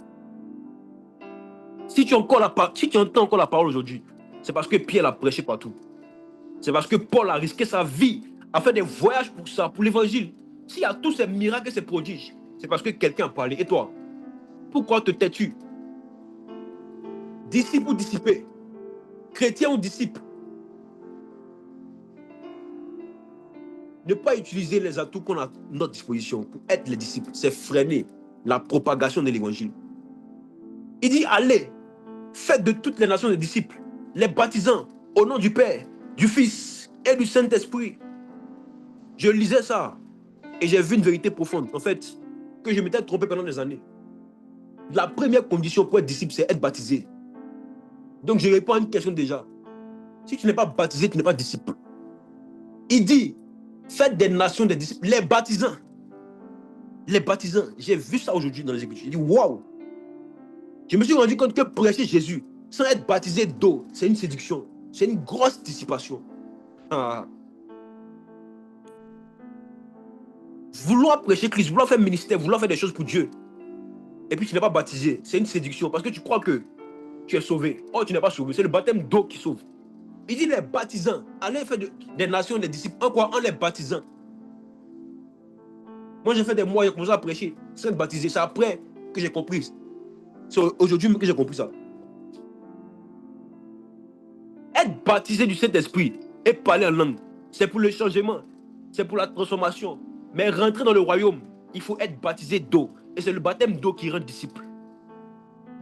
Si tu entends encore la parole aujourd'hui, c'est parce que Pierre l'a prêché partout. C'est parce que Paul a risqué sa vie à faire des voyages pour ça, pour l'évangile. S'il y a tous ces miracles et ces prodiges, c'est parce que quelqu'un a parlé. Et toi, pourquoi te tais-tu? Disciple ou dissipé? Chrétien ou disciple? Ne pas utiliser les atouts qu'on a à notre disposition pour être les disciples, c'est freiner la propagation de l'évangile. Il dit, allez, faites de toutes les nations des disciples, les baptisant au nom du Père, du Fils et du Saint-Esprit. Je lisais ça et j'ai vu une vérité profonde, en fait, que je m'étais trompé pendant des années. La première condition pour être disciple, c'est être baptisé. Donc je réponds à une question déjà. Si tu n'es pas baptisé, tu n'es pas disciple. Il dit, faites des nations des disciples, les baptisants. Les baptisants, j'ai vu ça aujourd'hui dans les Écritures. J'ai dit, waouh! Je me suis rendu compte que prêcher Jésus sans être baptisé d'eau, c'est une séduction. C'est une grosse dissipation. Ah. Vouloir prêcher Christ, vouloir faire ministère, vouloir faire des choses pour Dieu, et puis tu n'es pas baptisé, c'est une séduction parce que tu crois que tu es sauvé. Oh, tu n'es pas sauvé, c'est le baptême d'eau qui sauve. Il dit les baptisants, allez faire des nations, des disciples, en quoi? En les baptisant. Moi, j'ai fait des mois, j'ai commencé à prêcher sans être baptisé. C'est après que j'ai compris. C'est aujourd'hui que j'ai compris ça. Être baptisé du Saint-Esprit et parler en langue, c'est pour le changement, c'est pour la transformation. Mais rentrer dans le royaume, il faut être baptisé d'eau. Et c'est le baptême d'eau qui rend disciple.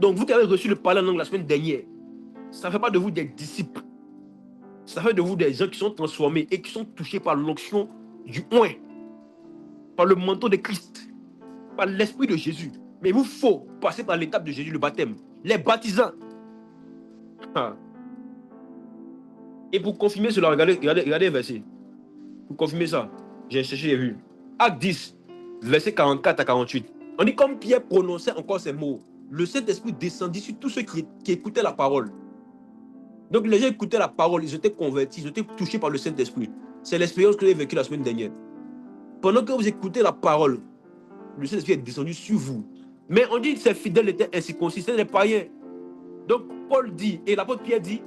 Donc, vous qui avez reçu le parler en langue la semaine dernière, ça ne fait pas de vous des disciples. Ça fait de vous des gens qui sont transformés et qui sont touchés par l'onction du oint, par le manteau de Christ, par l'Esprit de Jésus. Mais il vous faut passer par l'étape de Jésus, le baptême. Les baptisants. Ah. Et pour confirmer cela, regardez le verset. Pour confirmer ça, j'ai cherché, j'ai vu. Acte 10, verset 44 à 48. On dit comme Pierre prononçait encore ces mots, le Saint-Esprit descendit sur tous ceux qui écoutaient la parole. Donc les gens écoutaient la parole, ils étaient convertis, ils étaient touchés par le Saint-Esprit. C'est l'expérience que j'ai vécue la semaine dernière. Pendant que vous écoutez la parole, le Saint-Esprit est descendu sur vous. Mais on dit que ces fidèles étaient incirconcis, c'était des païens. Donc Paul dit, et l'apôtre Pierre dit,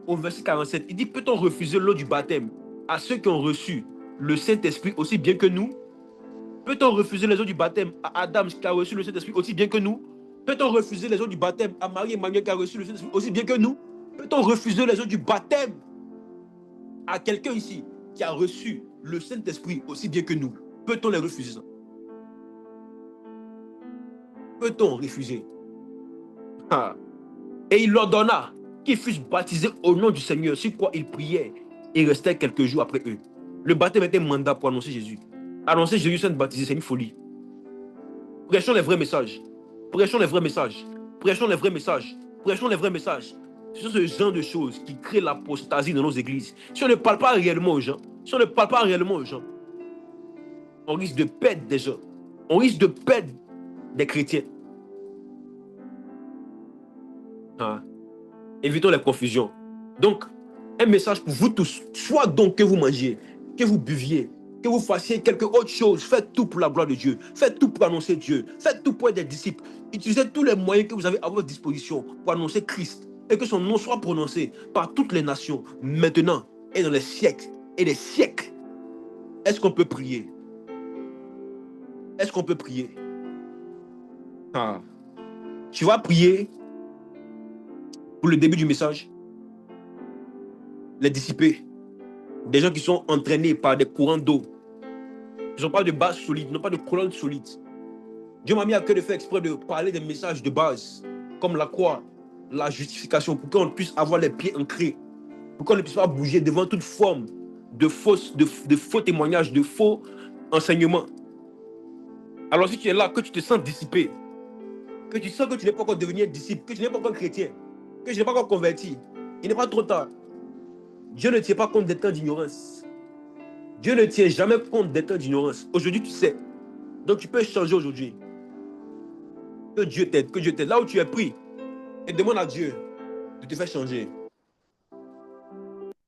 au verset 47, il dit, peut-on refuser l'eau du baptême à ceux qui ont reçu le Saint-Esprit aussi bien que nous? Peut-on refuser les eaux du baptême à Adam qui a reçu le Saint-Esprit aussi bien que nous? Peut-on refuser les eaux du baptême à Marie-Emmanuel qui a reçu le Saint-Esprit aussi bien que nous? Peut-on refuser les eaux du baptême à quelqu'un ici qui a reçu le Saint-Esprit aussi bien que nous? Peut-on les refuser? Peut-on refuser? Ah. Et il leur donna qu'ils fussent baptisés au nom du Seigneur, sur quoi ils priaient et restaient quelques jours après eux. Le baptême était un mandat pour annoncer Jésus. Annoncer Jésus sans être baptisé, c'est une folie. Prêchons les vrais messages. Prêchons les vrais messages. Prêchons les vrais messages. Prêchons les vrais messages. C'est ce genre de choses qui créent l'apostasie dans nos églises. Si on ne parle pas réellement aux gens, on risque de perdre des gens. On risque de perdre des chrétiens. Ah. Évitons les confusions. Donc, un message pour vous tous. Soit donc que vous mangiez, que vous buviez, que vous fassiez quelque autre chose. Faites tout pour la gloire de Dieu. Faites tout pour annoncer Dieu. Faites tout pour être des disciples. Utilisez tous les moyens que vous avez à votre disposition pour annoncer Christ. Et que son nom soit prononcé par toutes les nations, maintenant et dans les siècles et les siècles. Est-ce qu'on peut prier? Est-ce qu'on peut prier? Ah. Tu vas prier pour le début du message. Les dissipés. Des gens qui sont entraînés par des courants d'eau. Ils n'ont pas de base solide, ils n'ont pas de colonne solide. Dieu m'a mis à cœur de faire exprès de parler des messages de base, comme la croix, la justification, pour qu'on puisse avoir les pieds ancrés, pour qu'on ne puisse pas bouger devant toute forme de faux témoignages, de faux enseignements. Alors si tu es là, que tu te sens dissipé, que tu sens que tu n'es pas encore devenu un disciple, que tu n'es pas encore chrétien, que tu n'es pas encore converti, il n'est pas trop tard. Dieu ne tient pas compte des temps d'ignorance. Dieu ne tient jamais compte des temps d'ignorance. Aujourd'hui, tu sais. Donc, tu peux changer aujourd'hui. Que Dieu t'aide, que Dieu t'aide. Là où tu es pris, et demande à Dieu de te faire changer.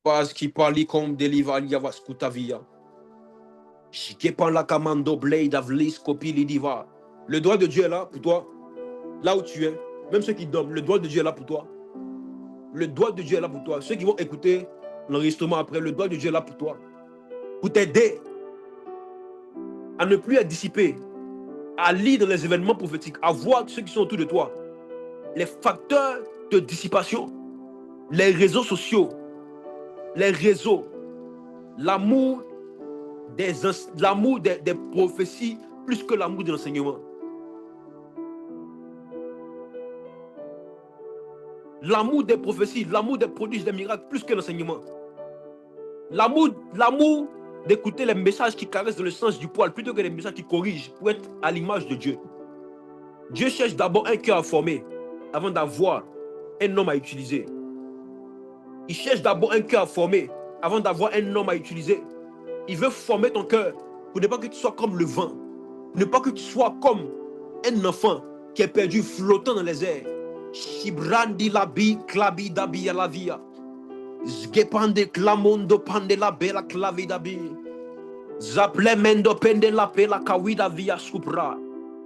Parce qu'il parle comme de l'Ivalia Vascutavia. Le droit de Dieu est là pour toi. Là où tu es. Même ceux qui dorment, le droit de Dieu est là pour toi. Le droit de Dieu est là pour toi. Ceux qui vont écouter l'enregistrement après, le droit de Dieu est là pour toi. Pour t'aider à ne plus être dissipé, à lire dans les événements prophétiques, à voir ceux qui sont autour de toi. Les facteurs de dissipation, les réseaux sociaux, les réseaux, l'amour des prophéties plus que l'amour de l'enseignement. L'amour des prophéties, l'amour des prodiges, des miracles plus que l'enseignement. L'amour d'écouter les messages qui caressent dans le sens du poil plutôt que les messages qui corrigent pour être à l'image de Dieu. Dieu cherche d'abord un cœur à former avant d'avoir un homme à utiliser. Il cherche d'abord un cœur à former avant d'avoir un homme à utiliser. Il veut former ton cœur pour ne pas que tu sois comme le vent, ne pas que tu sois comme un enfant qui est perdu flottant dans les airs. Shibrandi labi klabi dabi la via. Zgepande klamondo pande la bella clavi dabi. Zaplemendo pende la pela kawida via supra.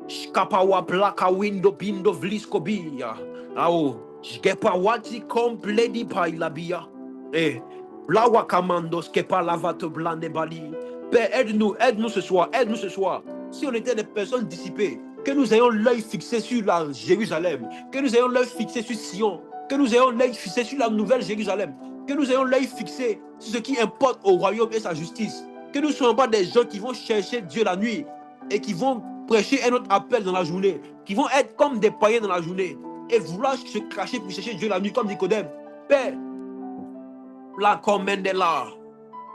Shkapawa plaka windo bindo vlisco bia. Ao, shkepawati completi paila bia. Eh, blawa kamando skepa lavato blande bali. Père, aide-nous ce soir, aide-nous ce soir. Si on était des personnes dissipées, que nous ayons l'œil fixé sur la Jérusalem, que nous ayons l'œil fixé sur Sion, que nous ayons l'œil fixé sur la nouvelle Jérusalem, que nous ayons l'œil fixé sur ce qui importe au royaume et sa justice, que nous ne soyons pas des gens qui vont chercher Dieu la nuit et qui vont prêcher un autre appel dans la journée, qui vont être comme des païens dans la journée et vouloir se cacher pour chercher Dieu la nuit comme Nicodème. Père, la commande là.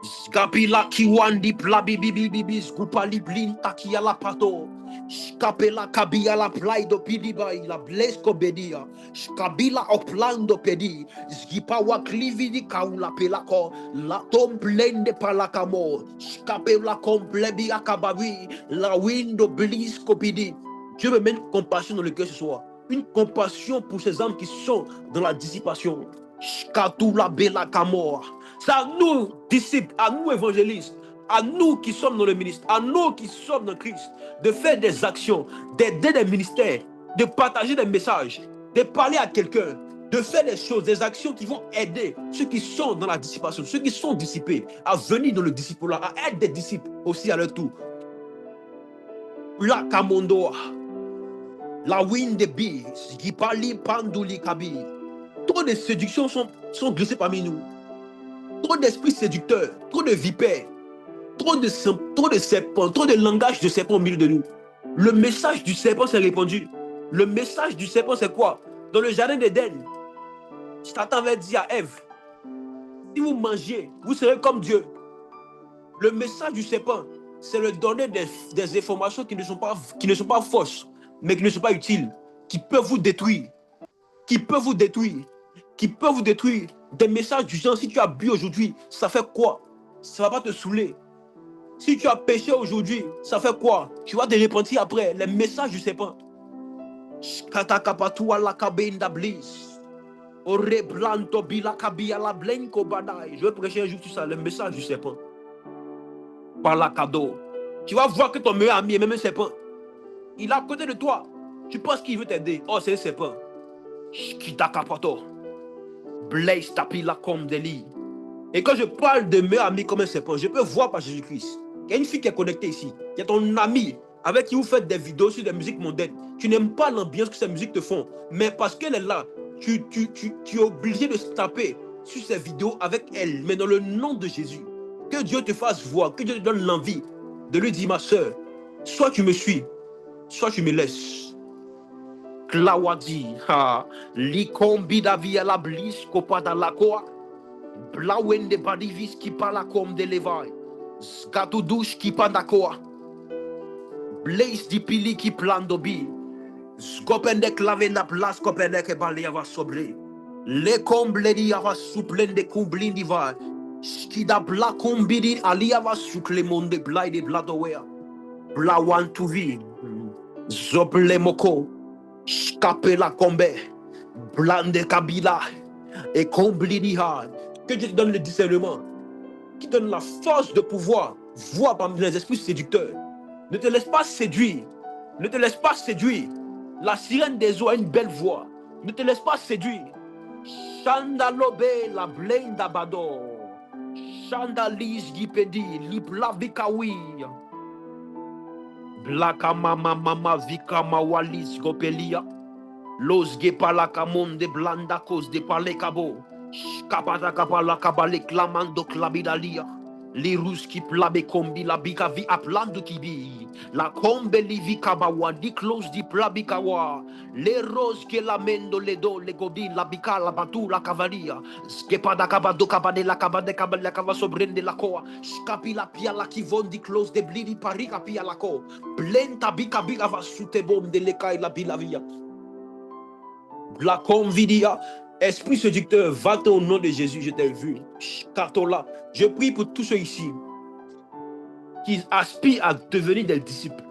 Skapila kiwandi plabi bibi bibi skupali blin takia la pato. Skapela kabia la plaido pidiba la blesko bedia. Skabila oplando pedi. Skipa wa klividi kaula pelako. La tom blende palakamo. Skapela komplebi akabawi. La windo blisko pidi. Dieu me mène compassion dans le cœur ce soir. Une compassion pour ces âmes qui sont dans la dissipation. Skatula bela kamor. C'est à nous, disciples, à nous, évangélistes, à nous qui sommes dans le ministère, à nous qui sommes dans Christ, de faire des actions, d'aider des ministères, de partager des messages, de parler à quelqu'un, de faire des choses, des actions qui vont aider ceux qui sont dans la dissipation, ceux qui sont dissipés, à venir dans le disciple-là, à être des disciples aussi à leur tour. La Kamondoa, la wind de bees, Gipali Panduli Kabi. Trop de séductions sont glissées parmi nous. Trop d'esprits séducteurs, trop de vipères, trop de serpents, trop de langage de serpents au milieu de nous. Le message du serpent s'est répandu. Le message du serpent, c'est quoi? Dans le jardin d'Éden, Satan avait dit à Ève, si vous mangez, vous serez comme Dieu. Le message du serpent, c'est de donner des informations qui ne sont pas fausses, mais qui ne sont pas utiles, qui peuvent vous détruire, qui peuvent vous détruire. Des messages du genre, si tu as bu aujourd'hui, ça fait quoi? Ça ne va pas te saouler. Si tu as péché aujourd'hui, ça fait quoi? Tu vas te repentir après. Les messages du serpent. Je vais prêcher un jour sur ça, le message du serpent. Par la cadeau. Tu vas voir que ton meilleur ami est même un serpent. Il est à côté de toi. Tu penses qu'il veut t'aider. Oh, c'est un serpent. Blaise tapila comme des lits. Et quand je parle de meilleur ami comme un serpent, je peux voir par Jésus-Christ. Il y a une fille qui est connectée ici. Il y a ton ami avec qui vous faites des vidéos sur des musiques mondaines. Tu n'aimes pas l'ambiance que ces musiques te font. Mais parce qu'elle est là, tu es obligé de se taper sur ces vidéos avec elle. Mais dans le nom de Jésus, que Dieu te fasse voir, que Dieu te donne l'envie de lui dire, ma soeur, soit tu me suis, soit tu me laisses. Klawadi, ha, likombi davia la blis kopada la koa, blawende badivis qui parla comme de levai, skatudouche qui pandakoa, blaze di pili qui plandobi, skopende klavenda plas kopende ke bali ava sobre, le komble di ava suplende kumblindi va, skida bla kombidi ali ava sukle monde blai de bladowea, blawan tuvi, zople moko. Scaper la combe, blande kabila et combliniha. Que Dieu te donne le discernement, qui donne la force de pouvoir voir parmi les esprits séducteurs. Ne te laisse pas séduire. Ne te laisse pas séduire. La sirène des eaux a une belle voix. Ne te laisse pas séduire. Chandalobe la blinde abador. Chandalis gipedi lipla vikawi. Blaka mama mama vika mawalis gopelia. Los gepala kamon de blanda cos de pale cabo. Skapata kapala kabale klamando klabidalia. Les rousses qui plabe combi la bika vi aplando kibi. La combe li vi kabawa di close di plabikawa. Les roses que la mendo le do le godi la bika la batu la cavalia. Skepada kabado kabade la kabade kabale la kava sobrende la koa. Skapi la pia la qui vont di close de blidi parika pia la ko. Blenta bika bika va sute bom de lekai la bilavia. La convidia. Esprit séducteur, va au nom de Jésus, je t'ai vu. Katola. Je prie pour tous ceux ici qui aspirent à devenir des disciples,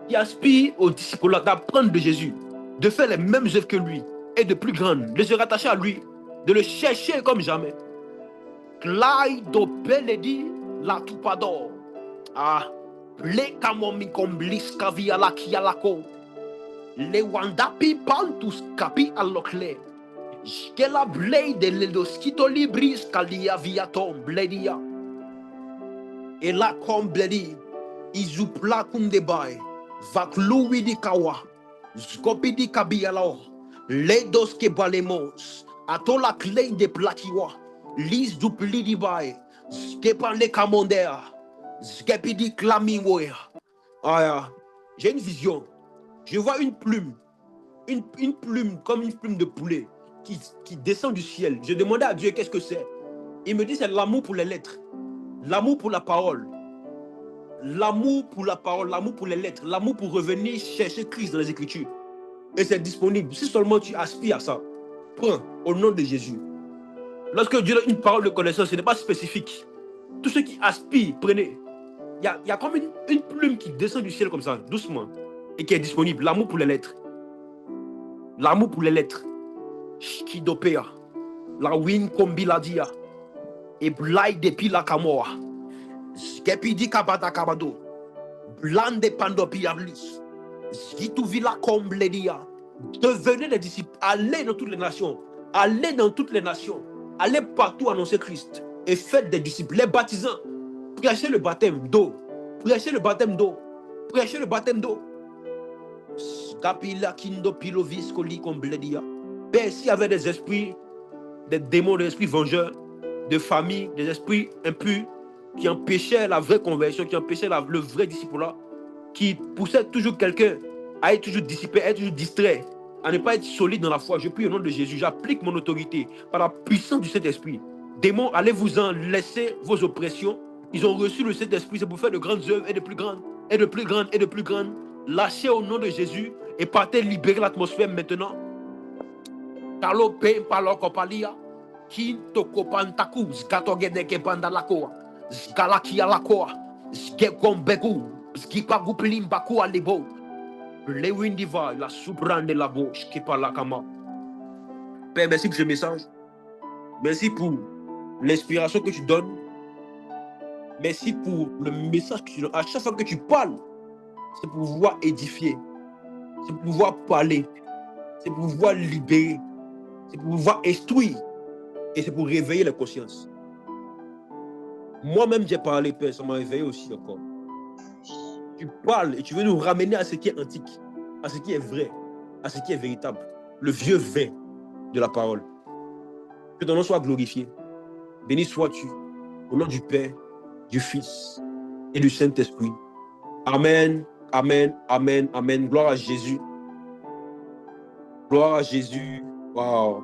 qui aspirent au disciple d'apprendre de Jésus, de faire les mêmes œuvres que lui et de plus grandes, de se rattacher à lui, de le chercher comme jamais. Claido Peledi la Tupador. Ah, les kamomi komblis kavia la kialako. Les wandapi pantus kapi alokle. Skela blade de ledoskito libris kalia viatom bledia. Et la kom bledi izupla kum de bay. Vakluwi di kawa. Skopi di kabialao. Ledos ke balemos. Atola klei de plakiwa. Lis dupli di bay. Skepan le kamondea. Skepi di klamiwoya. Ah, j'ai une vision. Je vois une plume. Une plume comme une plume de poulet. Qui descend du ciel. Je demandais à Dieu qu'est-ce que c'est. Il me dit c'est l'amour pour les lettres, l'amour pour la parole. l'amour pour la parole, l'amour pour les lettres, l'amour pour revenir chercher Christ dans les Écritures. Et c'est disponible. Si seulement tu aspires à ça, prends au nom de Jésus. Lorsque Dieu donne une parole de connaissance, ce n'est pas spécifique. Tous ceux qui aspirent, prenez. Il y a comme une plume qui descend du ciel comme ça, doucement, et qui est disponible. L'amour pour les lettres. L'amour pour les lettres. Shkidopea. La win kombiladia. Et blai depi la kamoa. Skepidi kabata kabado. Blande pandopiablis. Skituvila kombledia. Devenez des disciples. Allez dans toutes les nations. Allez dans toutes les nations. Allez partout annoncer Christ. Et faites des disciples. Les baptisants. Prêchez le baptême d'eau. Prêchez le baptême d'eau. Prêchez le baptême d'eau. Skapila kindo pilovis koli kombledia. Père, s'il y avait des esprits, des démons, des esprits vengeurs, de famille, des esprits impurs, qui empêchaient la vraie conversion, qui empêchaient le vrai disciple-là, qui poussaient toujours quelqu'un à être toujours dissipé, à être toujours distrait, à ne pas être solide dans la foi. Je prie au nom de Jésus, j'applique mon autorité par la puissance du Saint-Esprit. Démons, allez-vous-en, laissez vos oppressions. Ils ont reçu le Saint-Esprit, c'est pour faire de grandes œuvres et de plus grandes, et de plus grandes, et de plus grandes. Lâchez au nom de Jésus et partez libérer l'atmosphère maintenant. Kalo pe palo kopalia kinto kopantaku skatogede ke panda lakoa skalakia lakoa skekombegu skipagu plimbaku alibo le windiva la subrande la gauche qui parle la kama. Père, merci pour ce message. Merci pour l'inspiration que tu donnes. Merci pour le message que tu donnes. À chaque fois que tu parles, c'est pour pouvoir édifier, c'est pour pouvoir parler, c'est pour pouvoir libérer, c'est pour pouvoir instruire et c'est pour réveiller la conscience. Moi-même, j'ai parlé, Père, ça m'a réveillé aussi encore. Tu parles et tu veux nous ramener à ce qui est antique, à ce qui est vrai, à ce qui est véritable, le vieux vin de la parole. Que ton nom soit glorifié. Béni sois-tu au nom du Père, du Fils et du Saint-Esprit. Amen, amen, amen, amen. Gloire à Jésus. Gloire à Jésus. Wow.